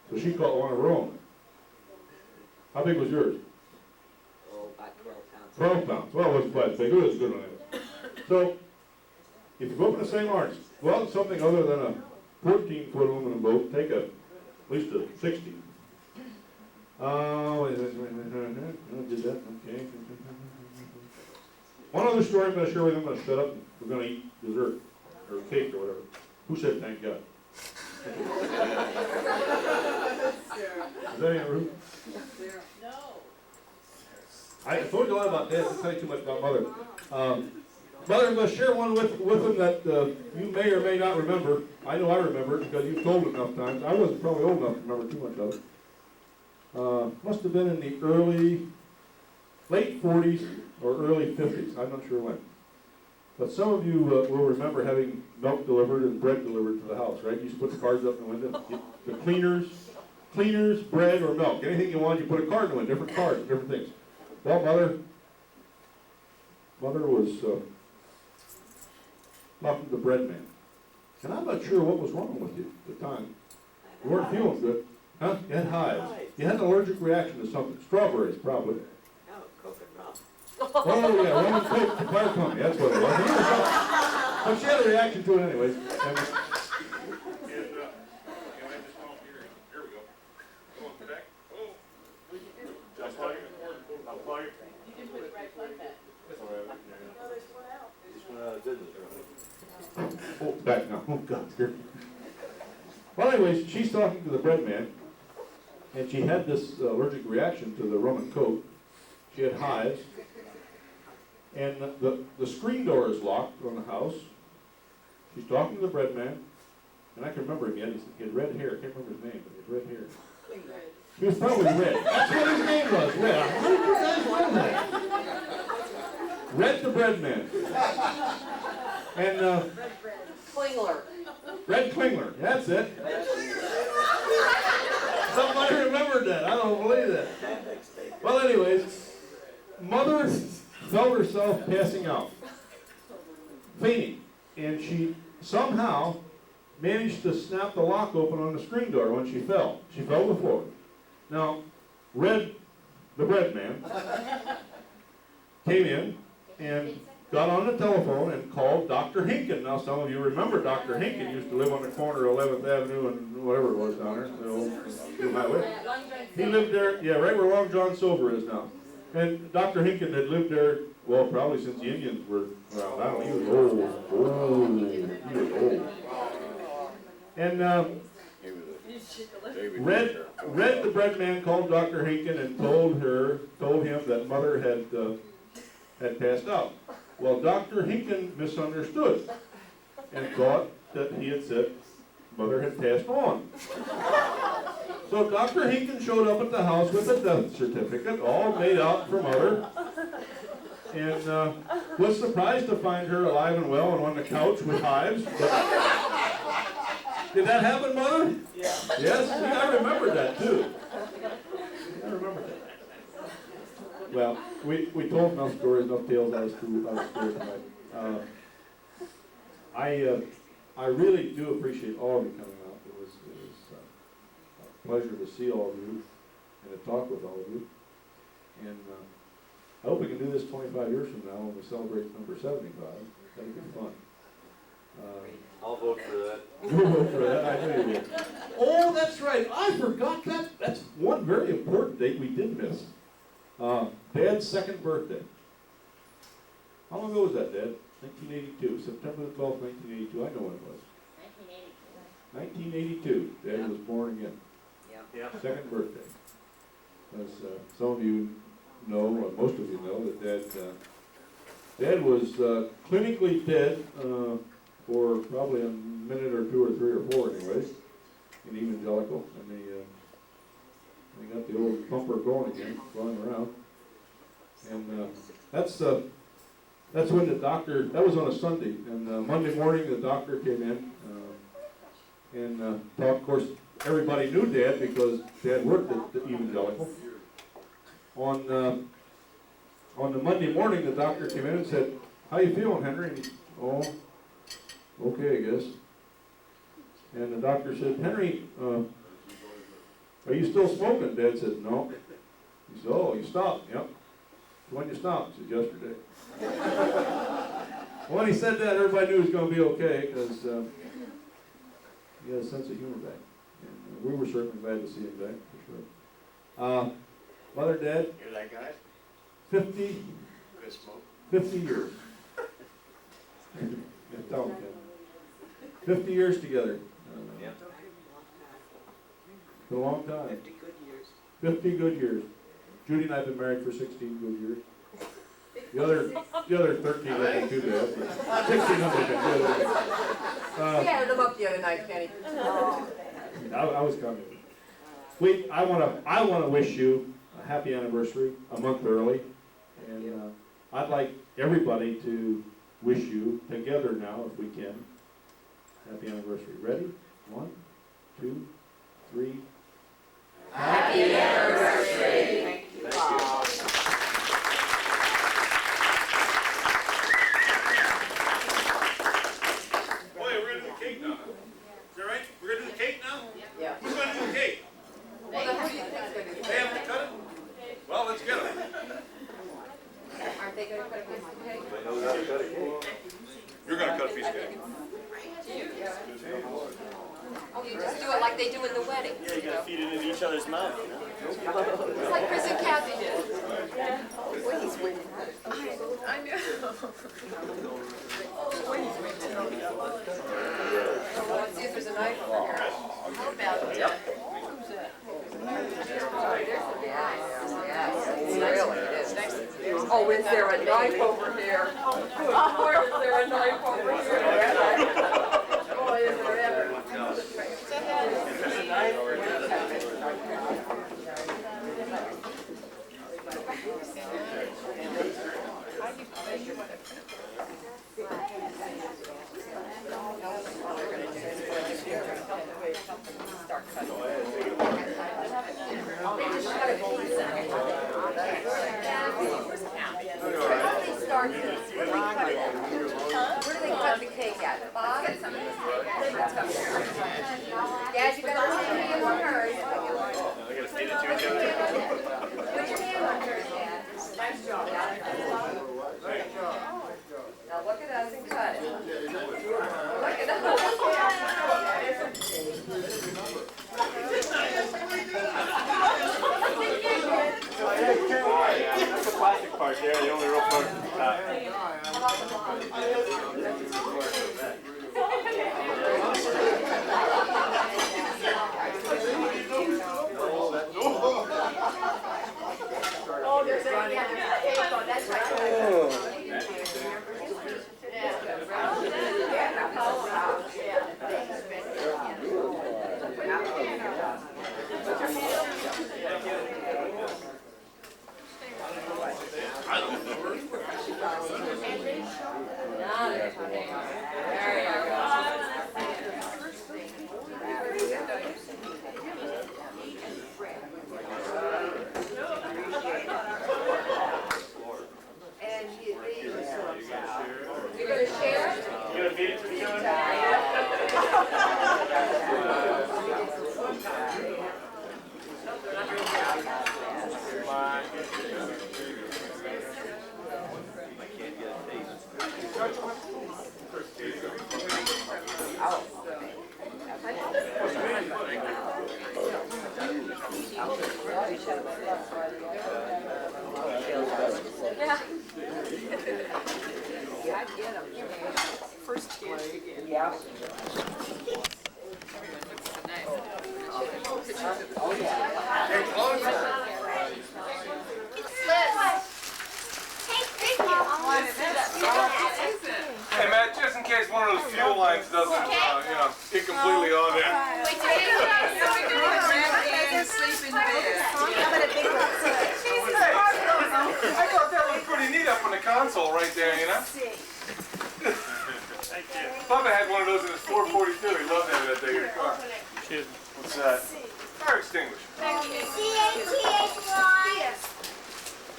so she caught one of her own. How big was yours? Oh, about 12 pounds. 12 pounds. Well, it wasn't quite as big. It was a good one. So, if you go up in the same arch, go out in something other than a 14-foot aluminum boat, take at least a 60. Wait a minute. I did that. Okay. One other story I'm going to share with you. I'm going to shut up and we're going to eat dessert or cake or whatever. Who said thank God? Is that any room? No. I told you a lot about Dad. I'll tell you too much about Mother. Mother, I'm going to share one with them that you may or may not remember. I know I remember it because you've told it enough times. I wasn't probably old enough to remember too much of it. Must have been in the late 40s or early 50s. I'm not sure when. But some of you will remember having milk delivered and bread delivered to the house, right? You used to put the cards up in the window. The cleaners, bread, or milk. Anything you wanted, you put a card in the window, different cards, different things. Well, Mother was talking to the bread man. And I'm not sure what was wrong with you at the time. You weren't feeling good. Huh? You had hives. You had an allergic reaction to something. Strawberries, probably. No, Coke and rum. Oh, yeah, Roman Coke, the fire company, that's what it was. But she had a reaction to it anyways. And, Can I just come up here? Here we go. Come on, back. Oh. Just plug it. I'll plug it. You can put it right like that. No, there's one out. This one out of business, right? oh, back now. Oh, God, here. Well, anyways, she's talking to the bread man, and she had this allergic reaction to the rum and coke. She had hives, and the screen door is locked on the house. She's talking to the bread man, and I can remember him yet. He had red hair. I can't remember his name, but he had red hair. He was probably red. That's what his name was, Red. How did you guys know that? Red the bread man. And Klingler. Red Klingler, that's it. Somebody remembered that. I don't believe that. Well, anyways, Mother felt herself passing out, fainting, and she somehow managed to snap the lock open on the screen door when she fell. She fell to the floor. Now, Red, the bread man, came in and got on the telephone and called Dr. Hinken. Now, some of you remember Dr. Hinken used to live on the corner of 11th Avenue and whatever it was down there, the old highway. He lived there, yeah, right where Long John Silver is now. And Dr. Hinken had lived there, well, probably since the Indians were around. I don't know, he was old. He was old. And Red the bread man called Dr. Hinken and told him that Mother had passed out. Well, Dr. Hinken misunderstood and thought that he had said Mother had passed on. So Dr. Hinken showed up at the house with a death certificate, all made out for Mother, and was surprised to find her alive and well and on the couch with hives. But did that happen, Mother? Yeah. Yes? See, I remember that, too. I remember that. Well, we told enough stories, enough tales out of school tonight. I really do appreciate all of you coming out. It was a pleasure to see all of you and to talk with all of you. And I hope we can do this 25 years from now when we celebrate number 75. That'd be fun. I'll vote for that. You'll vote for that, I know you will. Oh, that's right, I forgot that. That's one very important date we did miss. Dad's second birthday. How long ago was that, Dad? 1982, September the 12th, 1982. I know when it was. 1982. Dad was born again. Yeah. Second birthday. As some of you know, most of you know that Dad was clinically dead for probably a minute or two or three or four anyways, in Evangelical, and they got the old bumper going again, going around. And that's when the doctor, that was on a Sunday, and Monday morning the doctor came in and talked. Of course, everybody knew Dad because Dad worked at the Evangelical. On the Monday morning, the doctor came in and said, "How you feeling, Henry?" And he, "Oh, okay, I guess." And the doctor said, "Henry, are you still smoking?" Dad said, "No." He said, "Oh, you stopped?" "Yep." "When you stopped?" He said, "Yesterday." When he said that, everybody knew he was going to be okay because he had a sense of humor back. And we were certainly glad to see him back, for sure. Mother, Dad, You're that guy? 50 Good smoke. 50 years. Yeah, tell him, Ken. 50 years together. Yeah. It's a long time. 50 good years. 50 good years. Judy and I have been married for 16 good years. The other 13 haven't been too bad, but 16 of them have been good. We added them up the other night, Kenny. I was coming. I want to wish you a happy anniversary a month early, and I'd like everybody to wish you together now, if we can. Happy anniversary. Ready? 1, 2, 3. Happy anniversary. Boy, we're gonna do the cake now. Is that right? We're gonna do the cake now? Yeah. Who's gonna do the cake? Well, then who do you think's gonna do They have to cut it? Well, let's get them. Aren't they gonna cut a piece of cake? You're gonna cut a piece of cake. Oh, you just do it like they do in the wedding. Yeah, you gotta feed it in each other's mouth, you know? It's like Chris and Kathy did. Well, he's winning. I know. Well, let's see if there's a knife over here. How about that? Really, it is. Oh, is there a knife over here? Or is there a knife over here? Boy, is there ever. Where do they cut the cake at? The bottom? Dad, you better put your hand on hers. They gotta feed it to each other. Put your hand on hers, Dad. Nice job. Now look at us and cut it. Look at us. That's the plastic part there, the only real part. Oh, there's a cake on, that's right. You're gonna share it? You gonna feed it to each other? First chance you get. Yeah. Liz, Hey Matt, just in case one of those fuel lines doesn't, get completely on there. I thought that was pretty neat up on the console right there, you know? Thank you. Bubba had one of those in his 442. He loved having that thing in the car. What's that? Fire extinguisher. C-A-T-H-Y.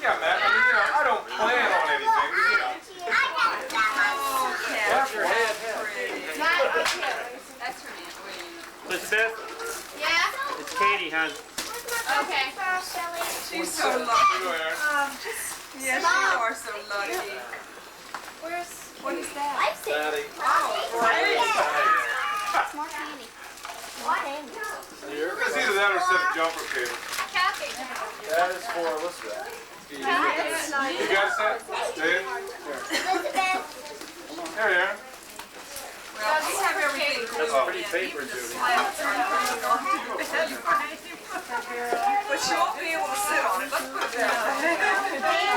Yeah, Matt. I mean, I don't plan on anything, Watch your head. That's her name. Elizabeth, Yeah? it's Katie, hon. Okay. She's so lucky. Yes, you are so lucky. What is that? Daddy. It's more candy. What? It's either that or a set of jumper cable. Kathy. That is for Elizabeth. You got a set? Dave? Elizabeth. Here you are. Well, we have everything That's going. pretty paper, Judy. But she won't be able to sit on it. Let's put it that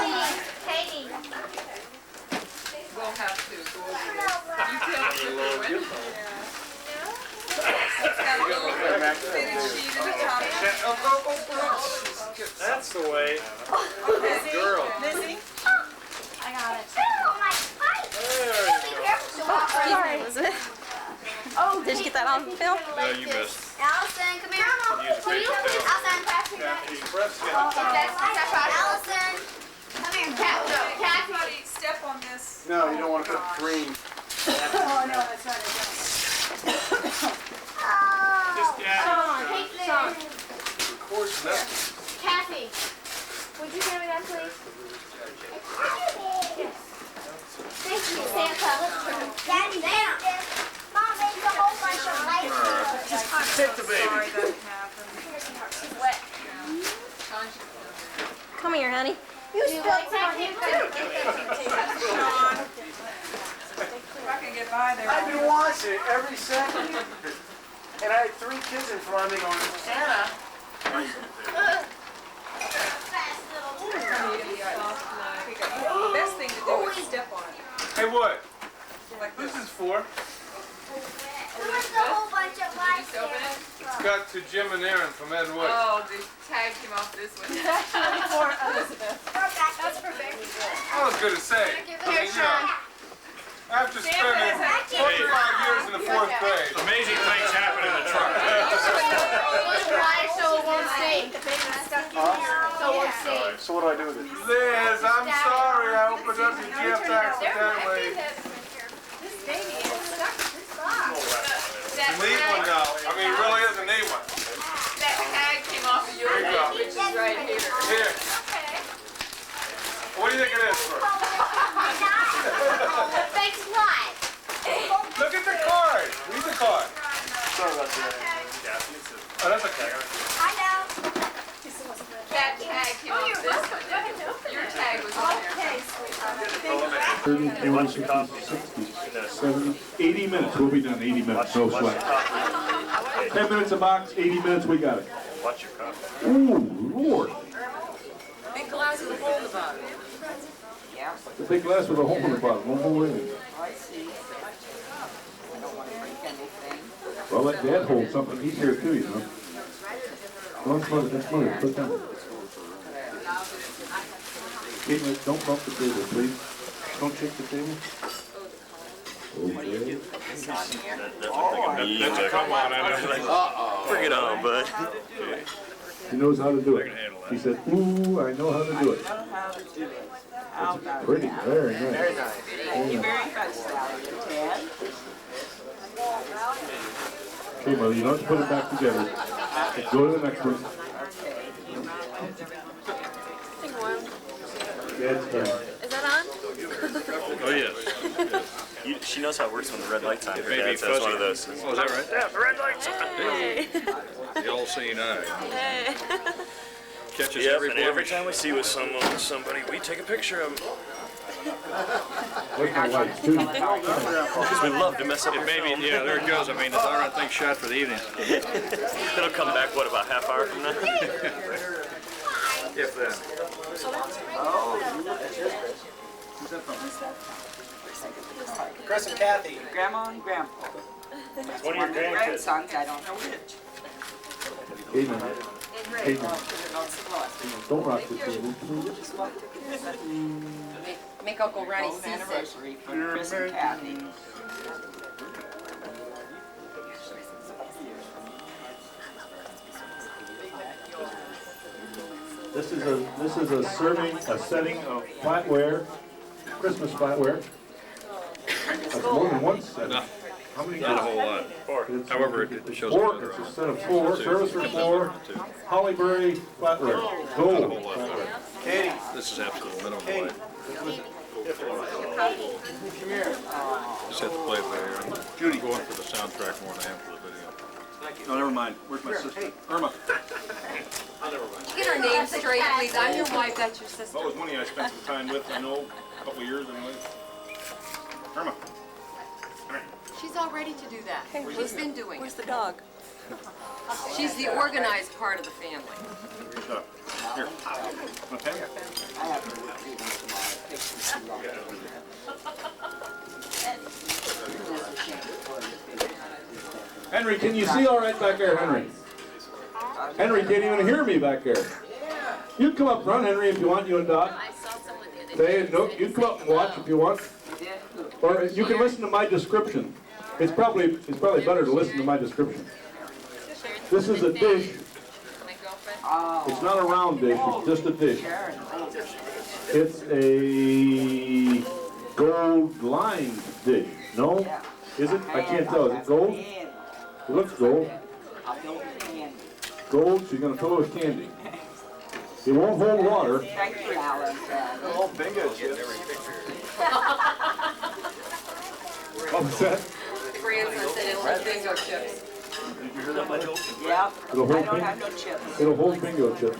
way. Katie. We'll have to go over this. You tell me you're doing it. It's got a little fitted sheet at the top. That's the way. Okay, Girl. Lizzie? I got it. Oh my God. Sorry, Elizabeth. Oh, did you get that on film? No, you missed. Allison, come here. Allison, pass me that. Allison, come here. Kathy. Everybody step on this. No, you don't want to put cream. Oh, no, that's right. Just Take this. Of course, that's Kathy, would you give me that, please? Yes. Thank you, Santa. Daddy, down. Mom made a whole bunch of lights. Take the baby. Sorry that happened. She's wet. Come here, honey. You like that too? Sean, if I can get by there. I've been watching it every second. And I had 3 kids in front of me going, Santa. The best thing to do is step on it. Hey, what? Like This this. is for? There was a whole bunch of lights there. It's got to Jim and Aaron from Ed Wood. Oh, the tag came off this one. For Elizabeth. That's for Becky. I was going to say, after spending 45 years in the 4th grade, Amazing things happen in the truck. So it won't stay. The baby stuck in here. So it won't stay. So what do I do with it? Liz, I'm sorry I opened up your gift accidentally. This baby is stuck in this box. Neat one now. I mean, it really is a neat one. That tag came off of your There you go. which is right here. Here. What do you think it is for? Thanks a lot. Look at the card. Read the card. Sorry about that. Oh, that's okay. I know. That tag came off this one. Your tag was on there. 30, 40, 50, 60, 70, 80 minutes. We'll be done in 80 minutes. No sweat. 10 minutes a box, 80 minutes, we got it. Watch your coffee. Ooh, Lord. Big glass with a hole in the bottom. Yeah. The big glass with a hole in the bottom. One more in it. I see. I don't want to break anything. Well, let Dad hold something. He's here too, you know. Don't put it. Put down. Caitlin, don't bump the table, please. Don't shake the table. Okay. Come on, I know. Bring it on, bud. He knows how to do it. He said, ooh, I know how to do it. It's pretty, very nice. Very nice. Very nice. Very much, Sally and Ted. Okay, Mother, you don't have to put it back together. Go to the next one. Dad's turn. Is that on? Oh, yes. She knows how it works when the red light's on. Her may be dad says one of fuzzy. those. Oh, is that right? Yeah, the red light's on. Hey. The all-seeing eye. Hey. Catches Yep, every and every blemish. time we see with somebody, we take a picture of them. Where's my lights, too? Because we love to mess up It your may film. be, yeah, there it goes. I mean, the darn thing's shot for the evening. It'll come back, what, about half hour from now? If that. Chris and Kathy. Grandma and grandpa. One of your grandkids. Grandsons, I don't know which. Hayden, Hayden, Make don't rock the table, please. Make Uncle Ronnie seasick. anniversary for Chris and Kathy. This is a setting of flatware, Christmas flatware. That's more than one set. No, How many? not a whole lot. It's- However, it shows Four, another it's a option. set of four, service for four, Hollyberry flatware, gold flatware. Katie. This is absolute minimum Katie. light. Come here. Just have to play it by ear. Judy, going for the soundtrack more than I am for the video. No, never mind. Where's my sister? Irma. Get our names straight, please. I'm your wife, that's your sister. What was money I spent some time with, I know, a couple of years anyway. Irma. She's all ready to do that. She's been doing Where's it. the dog? She's the organized part of the family. Here's the, here. Want a pen? Henry, can you see all right back there, Henry? Henry can't even hear me back there. You come up front, Henry, if you want, you and Doc. Say, no, you come up and watch if you want. Or you can listen to my description. It's probably better to listen to my description. This is a dish. It's not a round dish, it's just a dish. It's a gold lined dish. No? Is it? I can't tell. Is it gold? It looks gold. Gold, she's gonna fill it with candy. It won't hold water. Thank you, Alan. Oh, bingo chips. What was that? The grandson said it'll hold bingo chips. Did you hear that, Michael? Yep. It'll I hold don't bingo. have no chips. It'll hold bingo chips.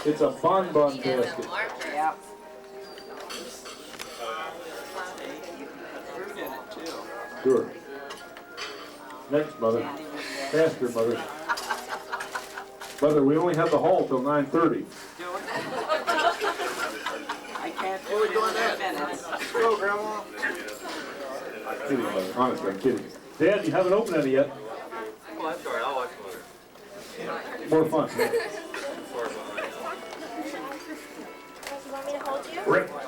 It's a bonbon basket. Yep. Sure. Next, Mother. Faster, Mother. Mother, we only have the hall till 9:30. I can't do it in 10 minutes. Let's go, Grandma. I'm kidding, Mother. Honestly, I'm kidding. Dad, you haven't opened any yet. Oh, I'm sorry. I'll watch later. More fun. You want me to hold you? Rick, Wait,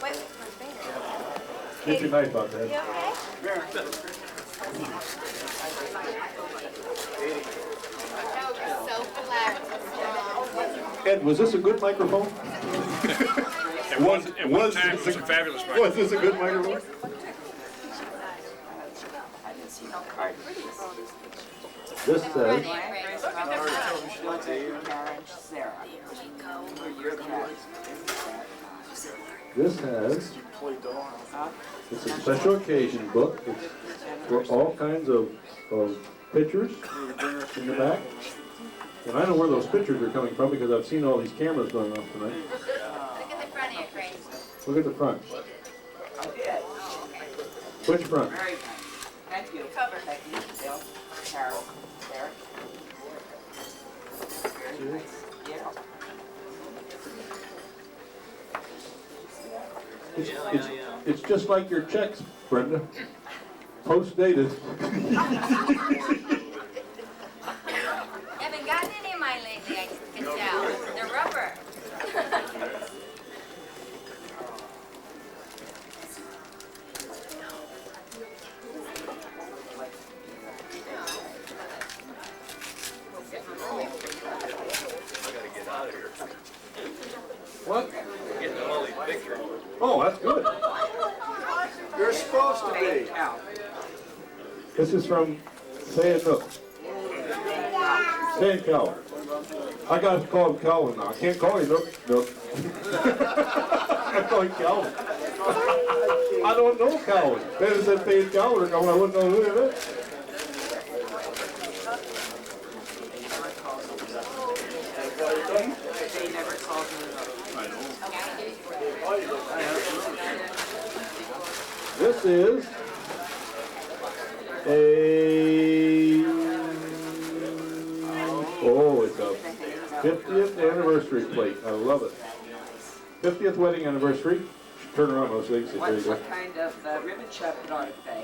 my finger. get your knife out, Dad. You okay? Ed, was this a good microphone? At one time, it was a fabulous Was microphone. this a good microphone? This says, this has, it's a special occasion book. It's for all kinds of pictures in the back. And I know where those pictures are coming from because I've seen all these cameras going off tonight. Look at the front of your face. Look at the front. Which front? Very nice. Thank you. Cover. Thank you, Bill, Carol, Derek. Very nice. Yeah. It's just like your checks, Brenda. Post-dated. Haven't gotten any of mine lately, I can tell. They're rubber. What? Getting all these pictures. Oh, that's good. You're supposed to be. This is from Say It Nook. Say It Calvin. I got to call him Calvin now. I can't call him Nook. Nook. I call him Calvin. I don't know Calvin. They just said Say It Calvin, and I wouldn't know who it is. They never called me. This is a, oh, it's a 50th anniversary plate. I love it. 50th wedding anniversary. Turn around, those legs. There you go. What kind of ribbon sharpener are they?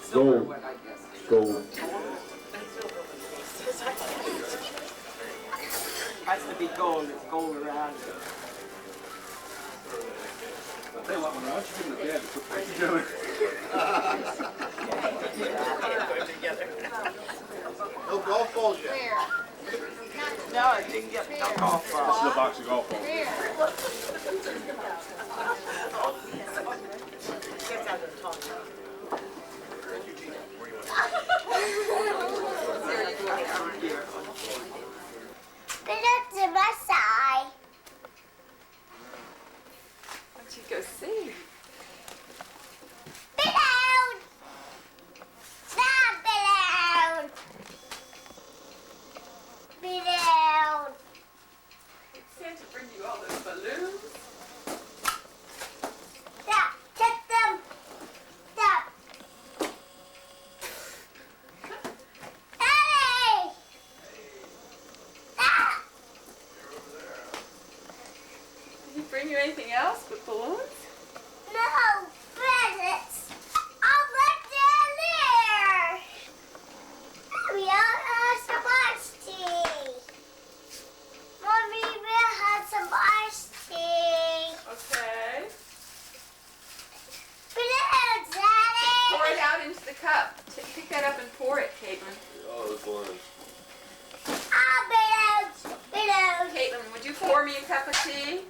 Silver Gold. one, I guess. Gold. Has to be gold. It's gold around it. Hey, why don't you give them the bed to put back together? No golf balls yet. No, I didn't get no golf ball. This is a box of golf balls. But that's in my side. Why don't you go see? Be down! Stop, be down! Be down! Did Santa bring you all those balloons? Stop, take them! Stop! Daddy! Ah! Did he bring you anything else but balloons? No, presents! I'll let down there! We all have some iced tea! Mommy will have some iced tea! Okay. Balloons, Pour it Daddy! out into the cup. Pick that up and pour it, Caitlin. Oh, those balloons. Balloons! Balloons! Caitlin, would you pour me a cup of tea?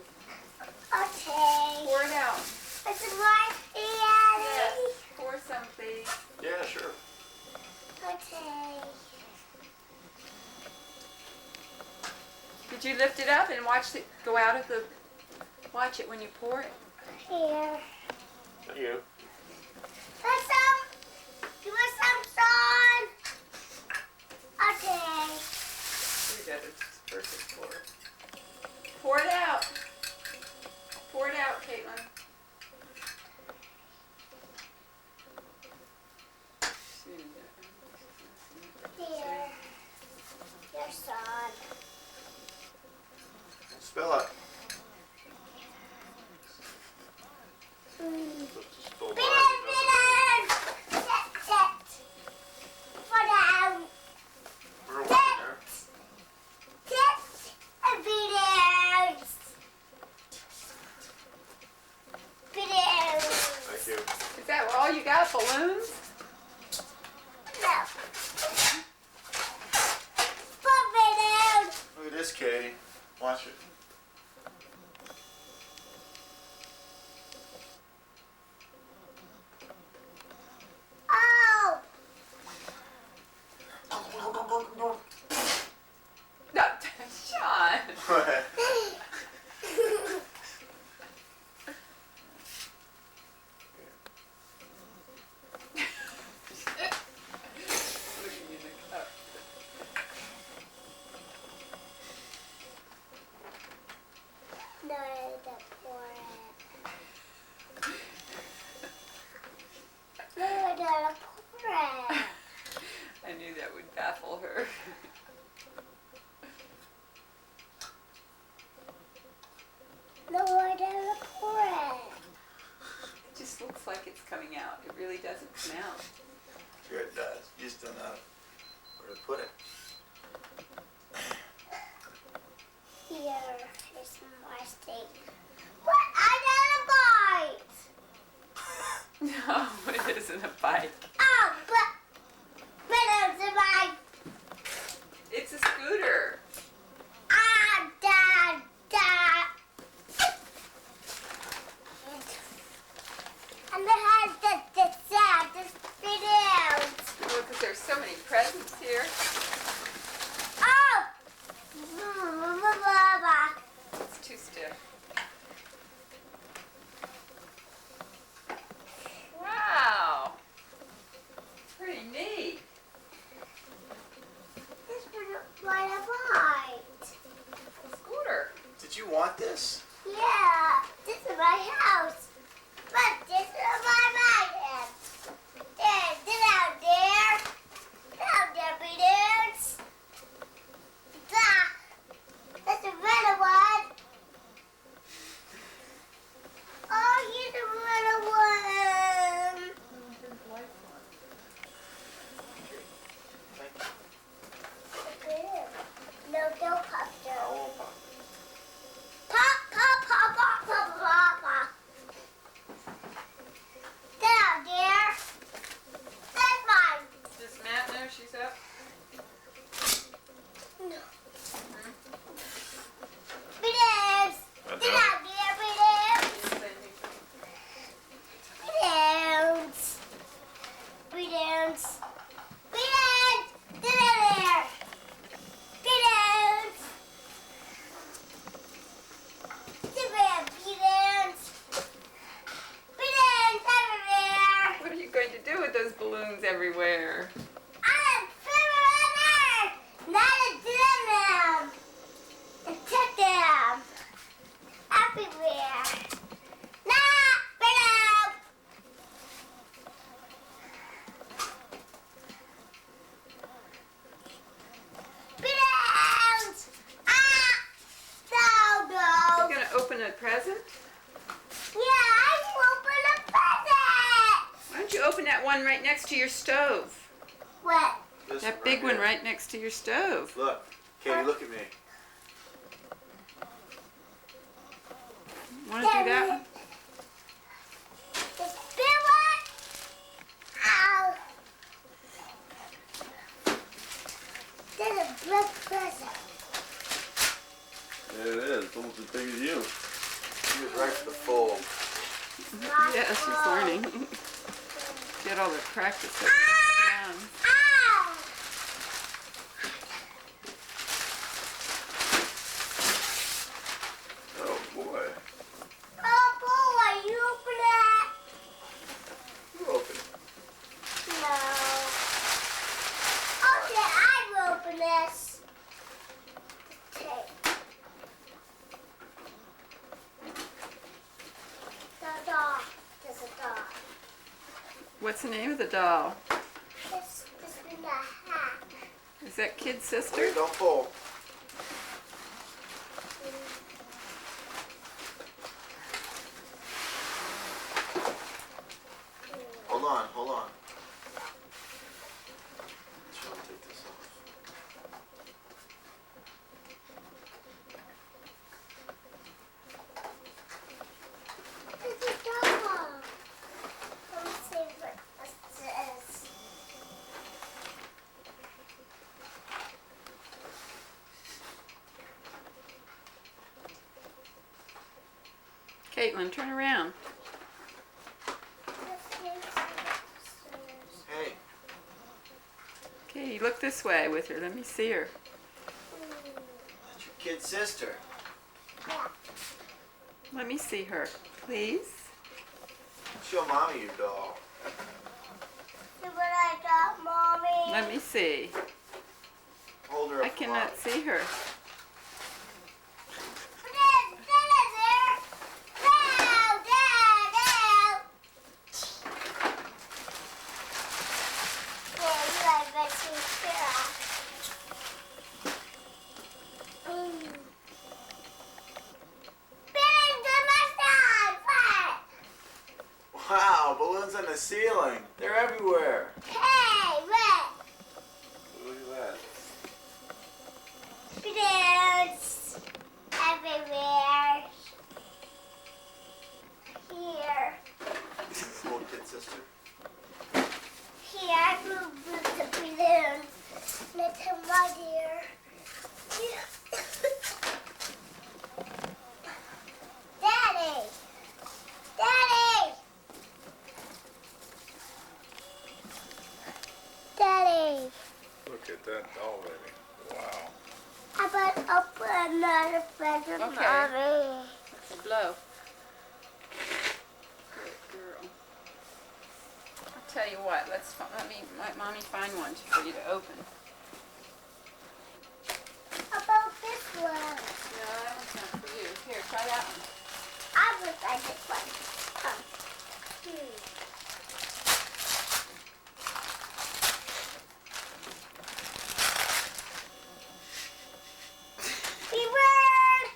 Okay. Pour it out. It's my Daddy! Yes. Pour some, please. Yeah, sure. Okay. Did you lift it up and watch it go out of the... Watch it when you pour it. Here. Thank you. Want some? You want some, son? Okay. Here, Dad, it's perfect pour it. Pour it out. Pour it out, Caitlin. Here. Your son. Spill it. Balloons! Balloons! Sit. Put down. Sit. And balloons. Balloons. Thank you. Is that all you got, balloons? No. Put balloons. Look at this, Katie. Watch it. Oh. No, Sean. Looking in the cup. No, the pour it. No, the pour it. I knew that would baffle her. No, the pour it. It just looks like it's coming out. It really doesn't come out. Sure it does. You just don't know where to put it. Here is my steak. What? I got a bite. No, it isn't a bike. Oh, but it's a bite. It's a scooter. Ah, da, da. And it has the sound, the spit out. Well, because there's so many presents here. Oh! It's too stiff. Wow. Pretty neat. This was what a bite. A scooter. Did you want this? Yeah, this is my house. But this is my mountain. There's out there. Out there, balloons. That's a better one. open a present? Yeah, I open a present. Why don't you open that one right next to your stove? What? This That one big one here. right next to your stove. Look, Katie, look at me. Want to do that one? The big one? Ow. There's a big present. Yeah, it is. It's almost as big as you. She was right for the fold. Yeah, she's learning. Get all the practice down. Ow. Oh boy. Oh boy, you open it. You open it. No. Okay, I will open this. Okay. The dog. There's a dog. What's the name of the doll? This in the hat. Is that Kid's sister? Wait, don't pull. Hold on, hold on. Shall I take this off? There's a dog. Let me see what this is. Caitlin, turn around. Hey, Katie, look this way with her. Let me see her. that's your kid sister. Let me see her, please. Show mommy your doll. See what I got, Mommy? Let me see. Hold her up. I for cannot Mommy. see her. Wow, balloons on the ceiling. They're everywhere. Hey, look! Look at that. Balloons everywhere. Here. Little kid sister. Here, I moved the balloons. Let him right here. Daddy! Daddy! Daddy! Look at that doll, baby. Wow. How about open another present, Okay. Mommy? Blow. Good girl. I'll tell you what. Let Mommy find one for you to open. How about this one? No, that one's not for you. Here, try that one. I will find this one. Keyword!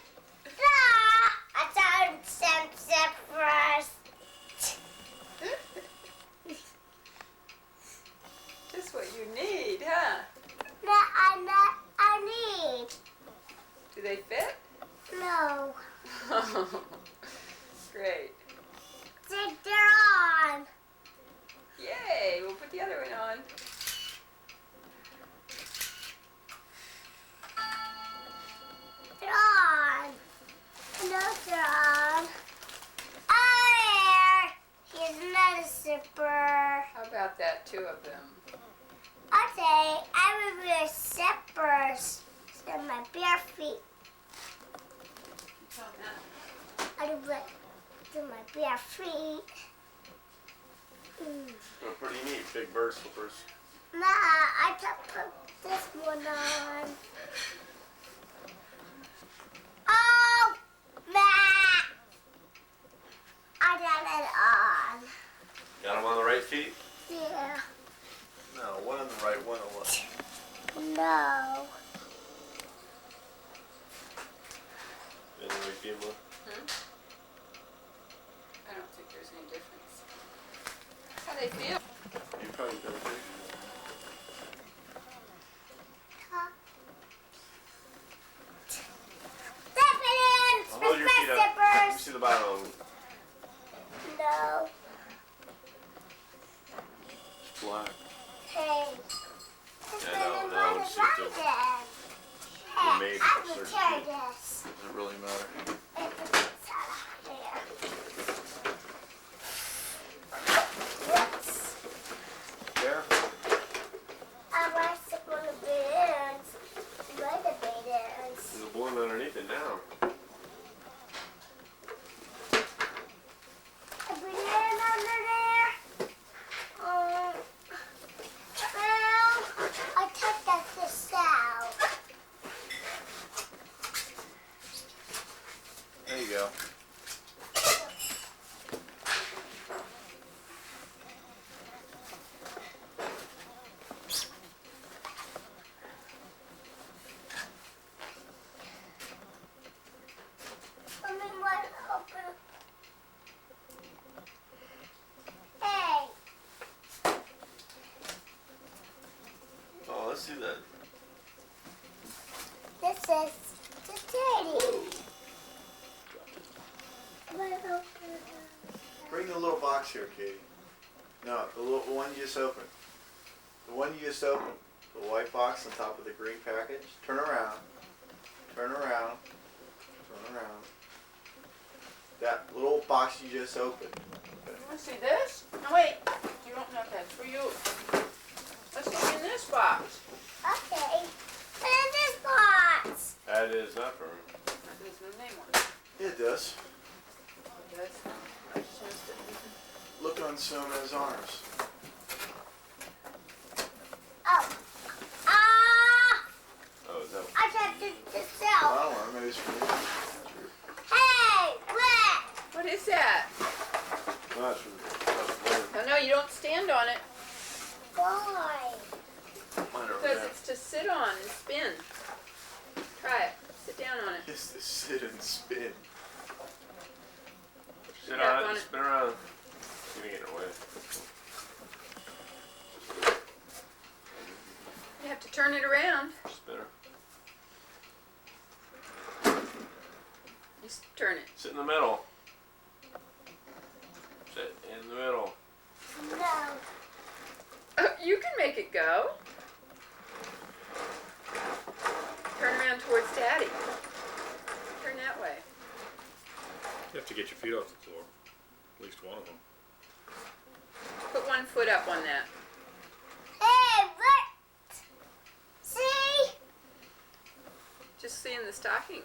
I found some first. Just what you need, huh? I need. Do they fit? No. Great. Take it on. Yay! We'll put the other one on. They're on. No, they're on. Oh, here's another zipper. How about that? Two of them. Okay, I will wear zippers on my bare feet. I will wear to my bare feet. Oh, pretty neat. Big bird slippers. Nah, I can put this one on. Oh, nah. I got it on. Got them on the right feet? Yeah. No, one on the right, one on the left. No. In the right feet, look. Hmm? do they feel? You probably better take. Zippers! Hold your feet up. Let me Zippers! see the bottom. No. It's black. Hey. Yeah, no, I it's just a- Hey, made I for will certain tear people. this. Doesn't really matter. It's out there. Whoops. Careful. I want to sit on the beds. Where the bed is. There's a balloon underneath it now. A balloon under there. Well, I took that this out. There you go. Let me wide open. Hey, Oh, let's see that. this is the dirty. Bring the little box here, Katie. No, the one you just opened. The one you just opened. The white box on top of the green package. Turn around. Turn around. Turn around. That little box you just opened. You want to see this? No, wait. You don't know if that's for you. Let's look in this box. Okay, put in this box. That is not for me. There's no name on it. It does. Yes. I just missed it. Look on Sona's arms. Oh, ah! Oh, is that? I tried this I out. don't know. Maybe it's for you. Hey, what? What is that? No, that's for the balloon. Oh, no, you don't stand on it Why? Mine over because there. it's to sit on and spin. Try it. Sit down on it. It's to sit and spin. Sit Yeah, on on it, it. spin around. You're gonna get in her way. You have to turn it around. Spinner. Just turn it. Sit in the middle. Sit in the middle. No. You can make it go. Turn around towards Daddy. Turn that way. You have to get your feet off the floor. At least one of them. Put one foot up on that. Hey, what? See? Just seeing the stockings.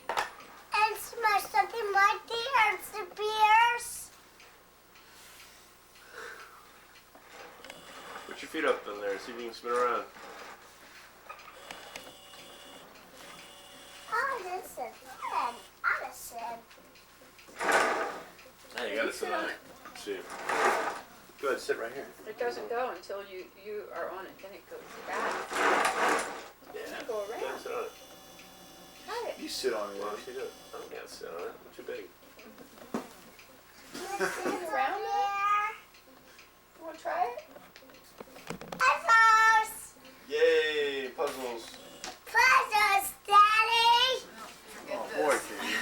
And smell something right there. It's the beers. Put your feet up in there. See if you can spin around. Oh, this is good. Addison. Hey, you gotta sit on it. See. Go ahead, sit right here. It doesn't go until you are on it. Then it goes back. Yeah. Go around. Go ahead, sit on it. Try it. You sit on it. Why don't you do it? I can't sit on it. I'm too big. Around it. You want to try it? Puzzles. Yay, puzzles. Puzzles, Daddy. Oh boy, Katie.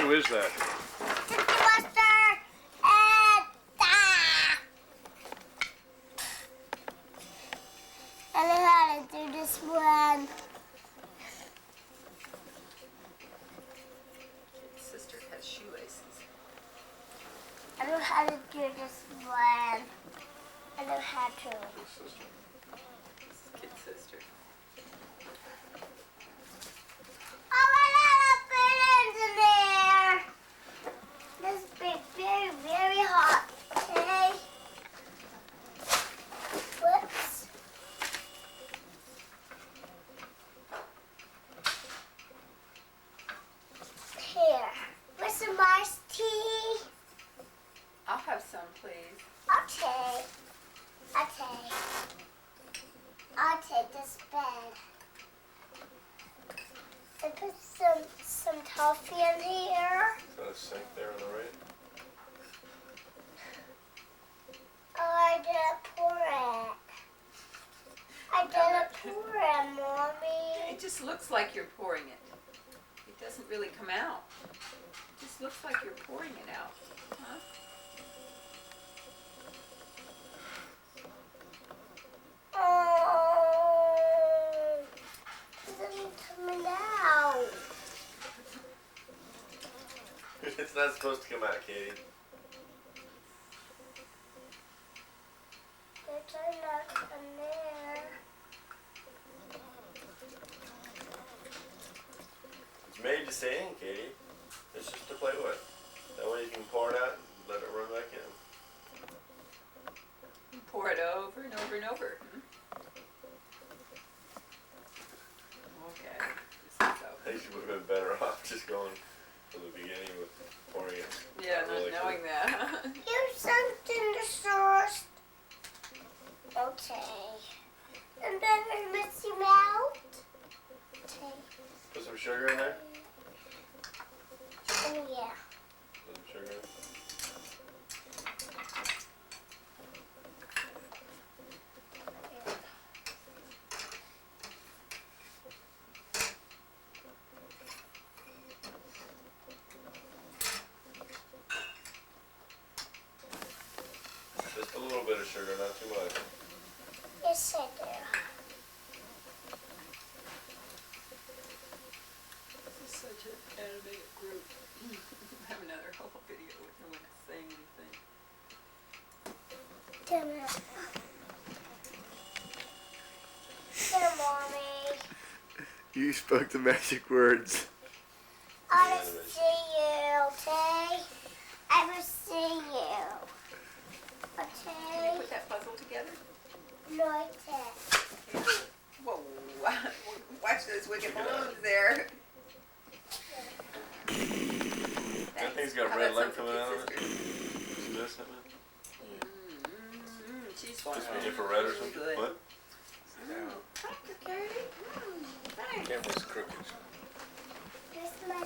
Who is that? Cookie Buster and I know how to do this one. His sister has shoelaces. I know how to do this one. I know how to. His kid sister. Oh, I got a balloons in there. This is very, very hot. Okay. Whoops. Here. With some iced tea. I'll have some, please. Okay. Okay. I'll take this bed. And put some toffee in here. Got a sink there on the right. didn't pour it. I didn't pour it, Mommy. It just looks like you're pouring it. It doesn't really come out. It just looks like you're pouring it out. Huh? Oh, it isn't coming out. It's not supposed to come out, Katie. There's enough in there. It's made to stay in, Katie. It's just to play with. That way you can pour it out and let it run back in. You pour it over and over and over. Okay. This is I think you would have been better off just going from the beginning with pouring it. yeah, not really knowing that. Here's something to sauce. Okay. And then I miss you out. Okay. Put some sugar in there. Oh, yeah. Put some sugar in. Just a little bit of sugar, not too much. Yes, I do. This is such an animated group. I have another whole video with no one saying anything. Damn it. Here, Mommy. You spoke the magic words. I will see you, okay? I will see you. Can Okay? you put that puzzle together? No, I can't. Whoa. Watch those wicked balloons there. That thing's got How red about light some coming out of for it. Kid See this happening? She's fun. Just be infrared or something? Good. What? Thank you, Katie. Thanks. Camera's crooked. Here's my...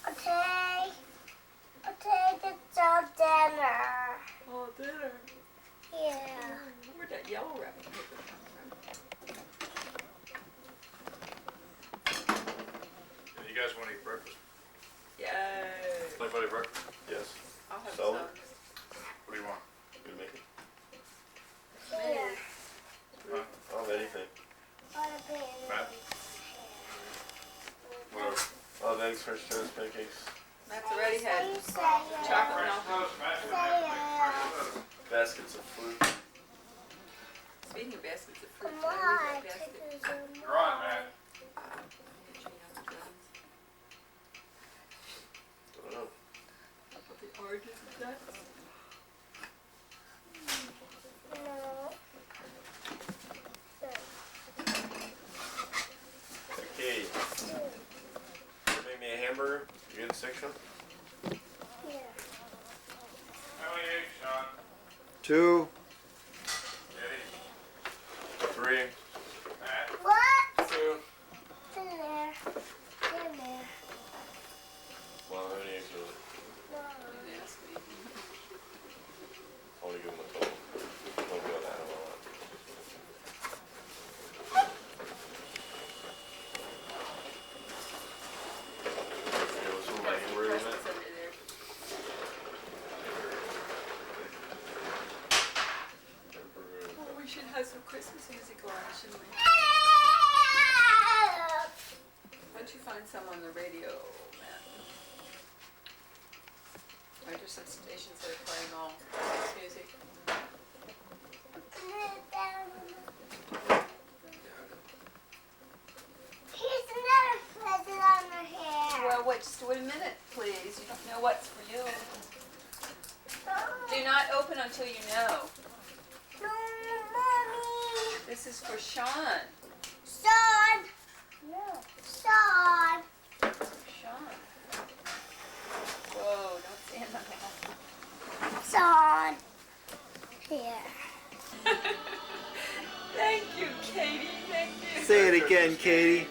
Okay. Okay, it's all dinner. Oh, dinner. Yeah. Where'd that yellow wrapping paper come from? You guys want to eat breakfast? Yay. Anybody breakfast? Yes. I'll have So? some. What do you want? You make it? Here. I'll have anything. On a pan. Matt? Whatever. I'll have eggs, French toast, pancakes. Matt's already had You say chocolate French milk. toast, mashed Say potatoes. Baskets of fruit. Speaking of baskets of fruit, Come can I on, read that take basket? those in. You're on, Matt. I don't know. With the oranges and nuts. No. Okay. You make me a hamburger? You get a section? Here. How many eggs, Sean? 2. Eddie? 3. Matt? What? 2. It's in there. In there. Well, how many eggs are there? No. Didn't ask me. I want to give them a total. Don't go that one. Okay, what's with my hamburger in Christmas it? over there. Hamburger. Well, we should have some Christmas music on, shouldn't we? Why don't you find some on the radio, Matt? Are there some stations that are playing all Christmas music? Here's another present on her hair. Well, wait just wait a minute, please. You don't know what's for you. Do not open until you know. No, Mommy. This is for Sean. Son. No. Son. Sean. Whoa, don't stand on that. Son. Here. Thank you, Katie. Thank you. Say it again, Katie.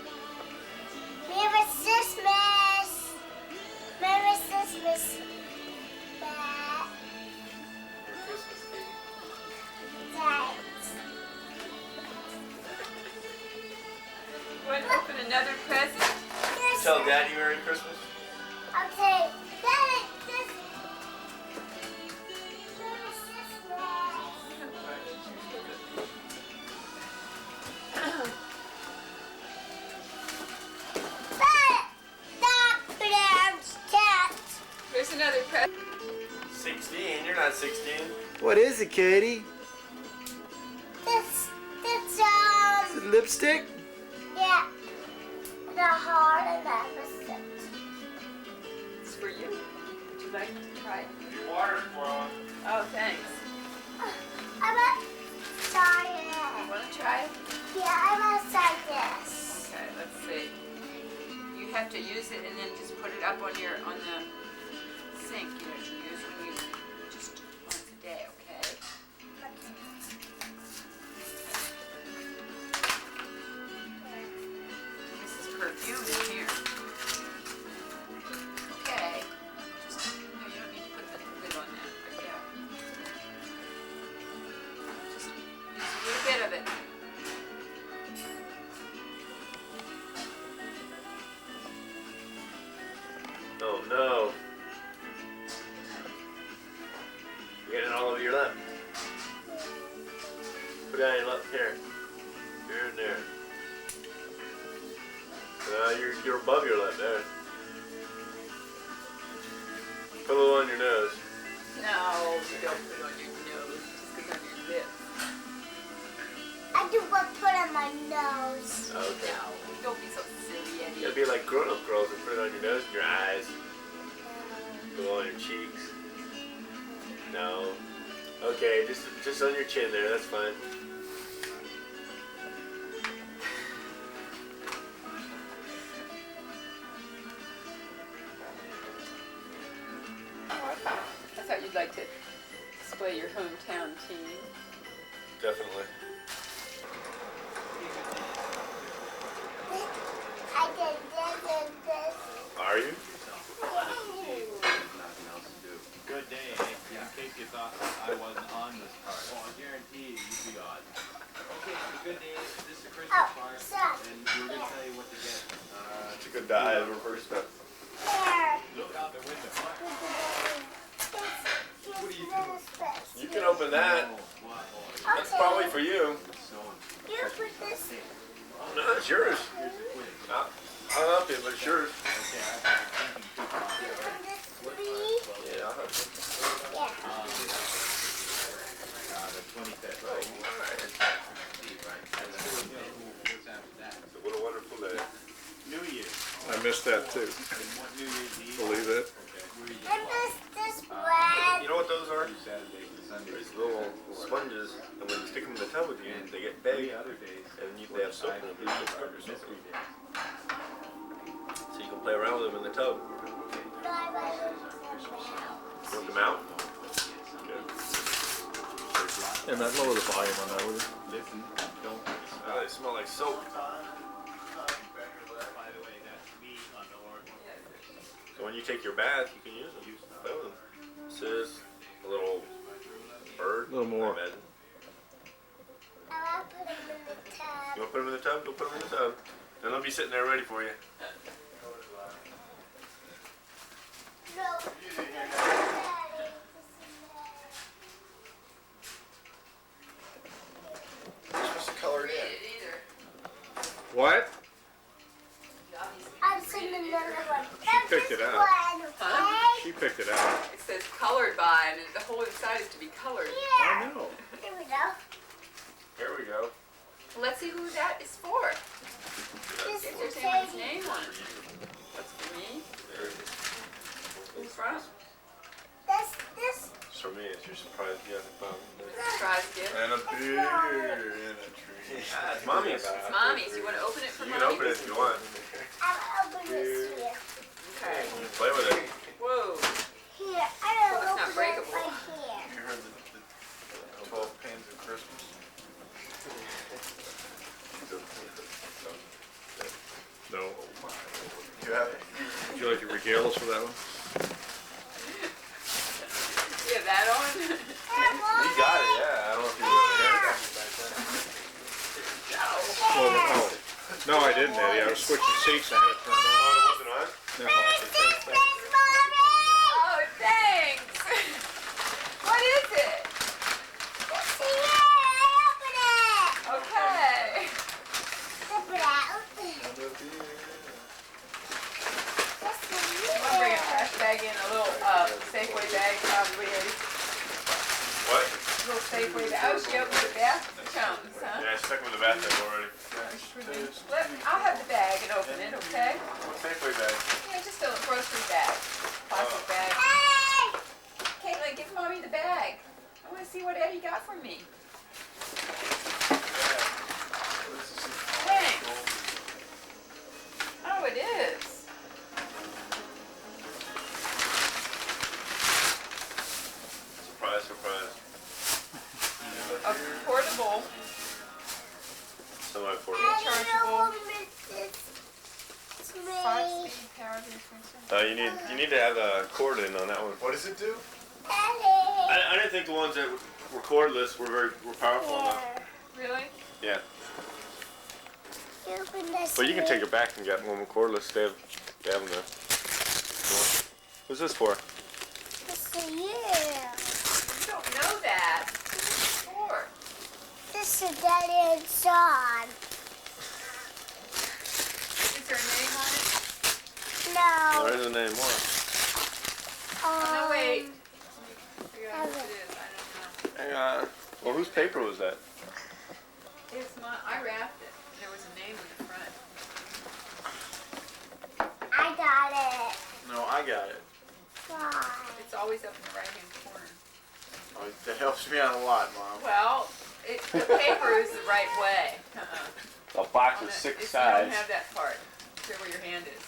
Christmas bag. Merry Christmas, Katie. Thanks. You want to open another present? Tell Daddy Merry Christmas. Okay, Daddy, this bag. Here's another present. 16? You're not 16. What is it, Katie? This, Is it lipstick? yeah, the heart and everything. It's for you. Would you like to try it? Your water's flowing. Oh, thanks. I want to try You it. want to try it? Yeah, I want to try this. Okay, let's see. You have to use it and then just put it up on your on the sink. You know, to use when you just once a day. Okay. This is perfume in here. Okay. Just, no, you don't need to put the lid on that. But yeah. Just use a little bit of it. Oh no. You're getting it all over your lip. Put it on your lip here. Here and there. You're above your lip there. Put a little on your nose. No, you don't put it on your nose. Just put it on your lips. I do want to put on my nose. Okay. No, don't be so silly, Eddie. It'll be like grown-up girls and put it on your nose and your eyes. Put it on your cheeks. No. Okay, just on your chin there, that's fine. I thought you'd like to display your hometown team. Definitely. I did this and this. Are you? Good day, in case you thought I wasn't on this part. Oh, I guarantee you, you'd be on. Okay, the good day is this is a Christmas Oh, part, son. and we're going to tell you what to get. It's a good die ever first step. There. Look out the window. What do you do? You can open that. That's probably for you. You put this. No, it's yours. I'll help you, but it's yours. You put this three. Yeah, I'll help you. Yeah. The 25th, right? What's after that? What a wonderful day. New Year. I missed that too. What New Year's Eve? Believe it? I missed this bread. You know what those are? Saturdays and Sundays. These little sponges, and when you stick them in the tub with you, they get big, Other days. and they have soap in them. You can scrub yourself. Mystery days. So you can play around with them in the tub. Bye bye. Want them out? And that lower the volume on that, would you? Listen, don't. They smell like soap. By the way, that's me on the Lord. So when you take your bath, you can use them. Play with them. This is a little bird. A little more. I imagine. I want to put them in the tub. You want to put them in the tub? Go put them in the tub. And they'll be sitting there ready for you. No. You're supposed to color it in. What? I'm singing another one. She picked it out. One, Huh? She picked it out. It says colored by, and the whole inside is to be colored. Yeah. I know. Here we go. Here we go. Well, let's see who that is for. This If is there's the anyone's baby. name on it. What's for me? Who's from? This. It's for me. It's your surprise gift. Surprise gift. And a beer in a tree. It's mommy's. It's mommy's. You want to open it for You mommy? can open it if you want. I'll open this here. Okay. Play with it. Whoa. Here. I Well, don't it's not open it breakable. right here. You heard the 12 pans of Christmas? No. You have it? Would you like to regale us for that one? didn't, Eddie. I was switching seats and I had it turned on. Oh, it wasn't on? No. Oh, thanks. What is it? Okay. I'm gonna bring a trash bag in, a little Safeway bag, probably. What? A little Safeway bag. Oh, she opened the bath chums, huh? Yeah, I stuck him in the bathtub already. I'll have the bag and open it, okay? What Safeway bag? Yeah, just a grocery bag. Plastic bag. Caitlin, give Mommy the bag. I want to see what Eddie got for me. Thanks. Oh, it is. Surprise, surprise. A portable, Semi-portable. rechargeable, 5-speed power dispenser. You need to have the cord in on that one. What does it do? I didn't think the ones that were cordless were powerful enough. Really? Yeah. But you can take it back and get one with cordless. They have them there. What's this for? You don't know that. Who's this for? This is Daddy and Son. Is there a name on it? No. There is a name. What? No, wait. Let me figure out what it is. I don't know. Hang on. Well, whose paper was that? It's my, I wrapped it. There was a name on the front. I got it. No, I got it. Why? It's always up in the right-hand corner. Oh, that helps me out a lot, Mom. Well, the paper is the right way. A box On with it. 6 You sides. don't have that part. There where your hand is.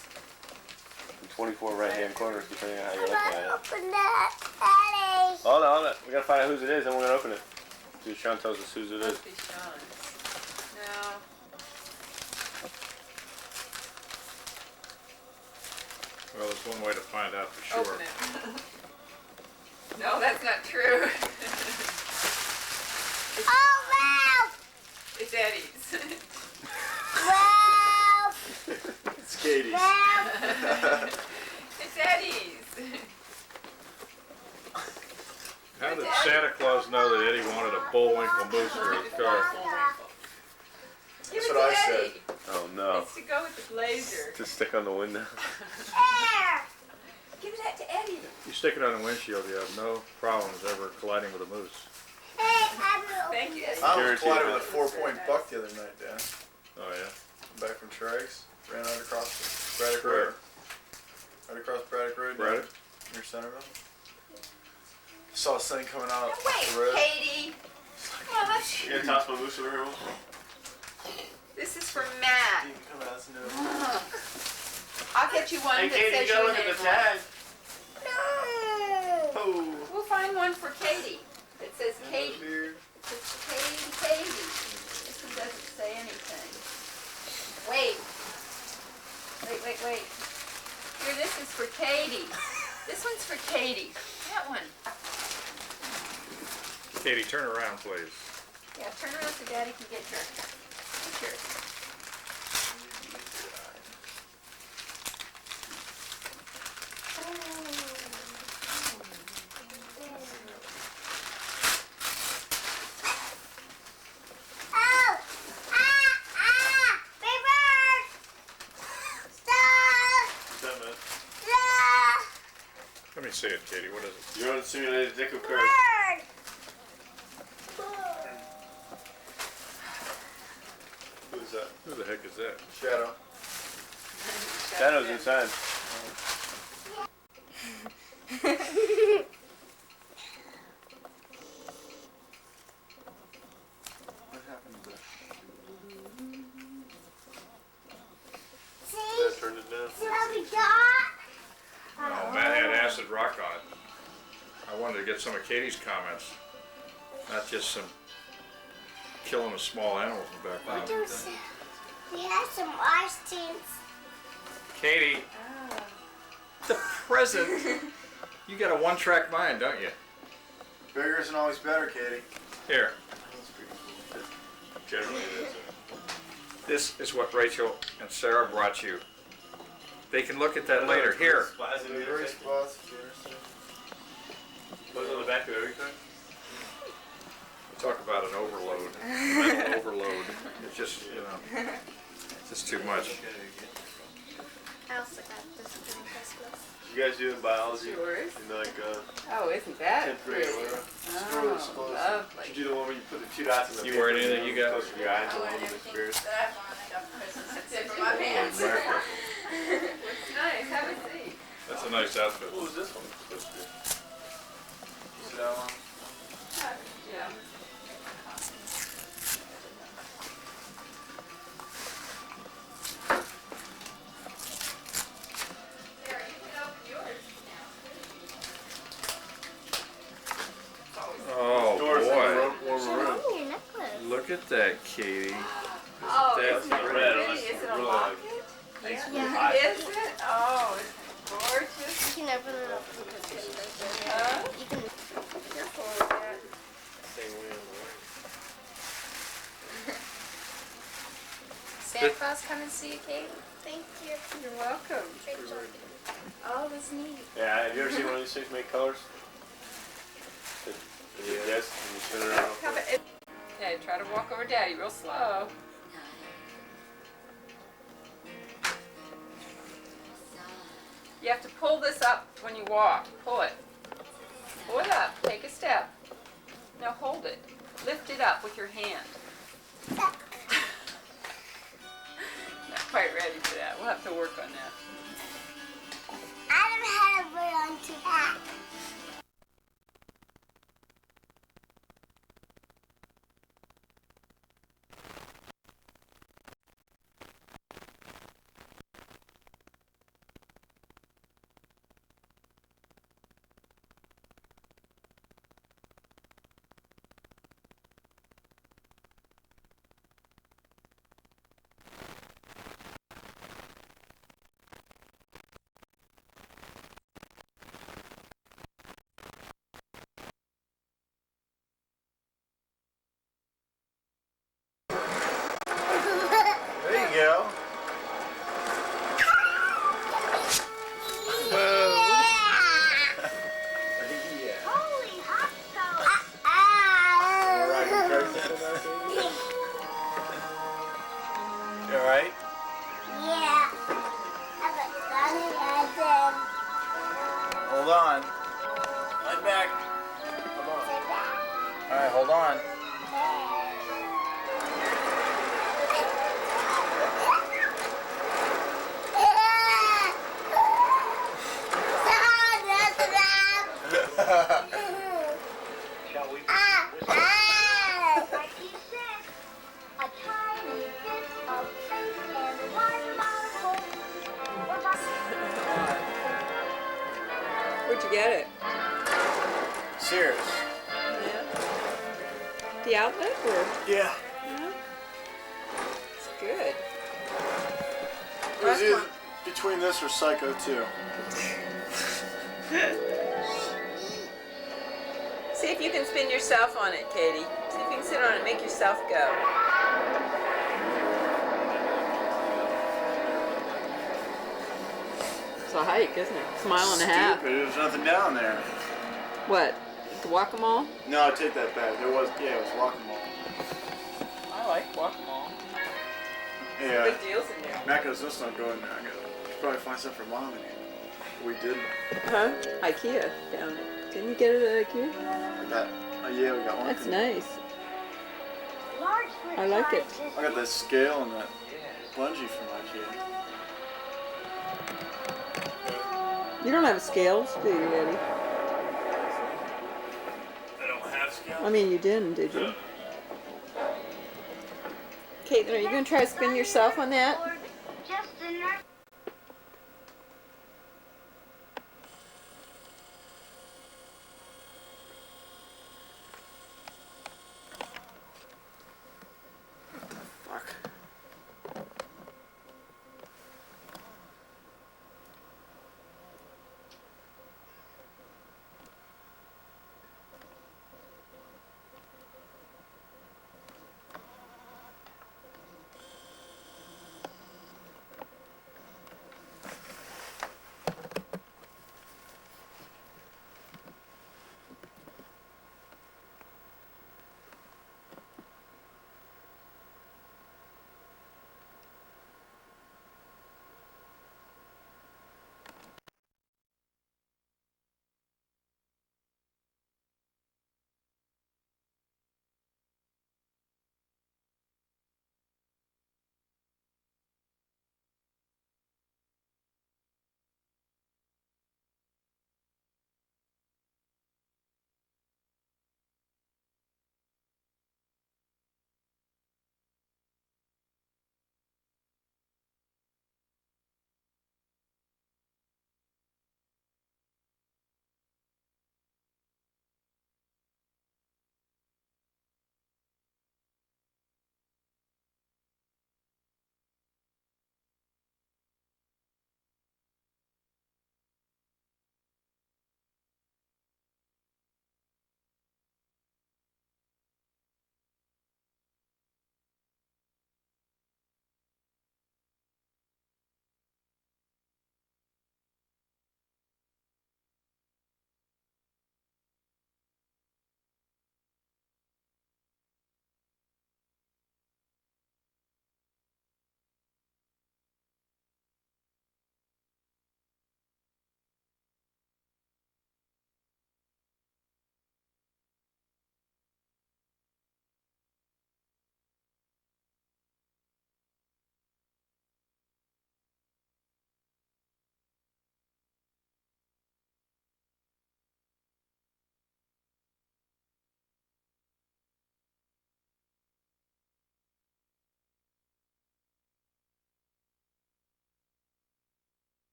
24 right-hand corners, depending on how you're I'm looking gonna at it. open that, Daddy. Hold on, hold on. We gotta find out whose it is, and we're gonna open it. See if Sean tells us whose it is. Must be Sean's. No. Well, there's one way to find out for sure. Open it. No, that's not true. Oh, Ralph! It's Eddie's. Ralph! It's Katie's. Ralph! It's Eddie's. How did Santa Claus know that Eddie wanted a Bullwinkle moose for his car? Give That's it what to I said. Eddie. Oh no. It's to go with the blazer. To stick on the window. Air! Give that to Eddie. You stick it on the windshield, you have no problems ever colliding with a moose. Hey, I'm gonna Thank you, Eddie. I almost Guaranteed collided that. with a 4-point buck the other night, Dan. Oh yeah? Back from Triggs. Ran right across Braddock Road. Right across Braddock Road. down Braddock? Near Centerville. Saw this thing coming out Wait, the road. Katie. Come on, let's. You gonna toss my moose over here? Will? This is for Matt. You can come out as new. I'll get you one Hey, that Katie, says you gotta your look at name the on it. tag. No! Oh. We'll find one for Katie that says Katie. Beard. It's Katie. This one doesn't say anything. Wait. Here, this is for Katie. This one's for Katie. That one. Katie, turn around, please. Yeah, turn around so Daddy can get yours. Get yours. Oh! Big bird! Stop! What's that, man? Stop! Let me see it, Katie. What is it? You're on the simulated deck of cards. Bird! Who's that? Who the heck is that? Shadow. Shadow's inside. What happened to that? See? That turned it down. See what we got? Oh, Matt had acid rock on it. I wanted to get some of Katie's comments, not just some killing of small animals in the background. We have some ice tints. Katie, the present. You got a one-track mind, don't you? Bigger isn't always better, Katie. Here. Generally it is. This is what Rachel and Sarah brought you. They can look at that later. Here. Very spots, if you understand. Was it on the back of every car? Talk about an overload. Overload. It's just, you know, it's just too much. I also got this for Christmas. You guys doing biology? Yours? In like Oh, isn't that 10th grade or whatever? Oh, lovely. Did you do the one where you put the 2 dots in the You paper wearing and anything then you got? close your eyes and I a want little bit of everything spirit? that I want. I got Christmas except for my pants. It's nice. Have a seat. That's a nice outfit. What was this one supposed to be? See that one? Yeah. Sarah, you can open yours now. Oh, Doors in the boy. warmer room. Your necklace. Look at that, Katie. Oh, That's isn't it red, pretty? unless Is it's it a really locket? Thanks for the Yeah. hot. Is it? Oh, isn't it gorgeous? You can open it up and put it in Huh? You can. Careful with that. Same way on the way. Santa Claus come and see you, Kate? Thank you. You're welcome. Oh, that's neat. Yeah, have you ever seen one of these things make colors? Yes, and you spin it around. Okay, try to walk over Daddy real slow. You have to pull this up when you walk. Pull it. Pull it up. Take a step. Now hold it. Lift it up with your hand. Not quite ready for that. We'll have to work on that. I don't have to put on to that. There you go. Holy hot dog. Alright, you alright? Yeah. I'm a sunny and Hold on. Lie back. Alright, hold on. Shall we? Like you said, a tiny bit of faith and one molecule. Where'd you get it? Sears. Yeah. The outlet or? Yeah. Yeah. It's good. It was either between this or Psycho 2. See if you can spin yourself on it, Katie. See if you can sit on it and make yourself go. It's a hike, isn't it? Smile and a half. Stupid, there's nothing down there. What? The Guacamole? No, I take that back. There was, yeah, it was Guacamole. I like guacamole. Yeah. Good deals in there. Matt goes, let's not go in there. I go, should probably find something for Mom in here. We didn't. Huh? IKEA found it. Didn't you get it at IKEA? We got, yeah, we got one. That's nice. Large I like it. I got that scale and that bungee from IKEA. You don't have scales, do you, Eddie? I don't have scales. I mean, you didn't, did you? Caitlin, are you going to try to spin yourself on that?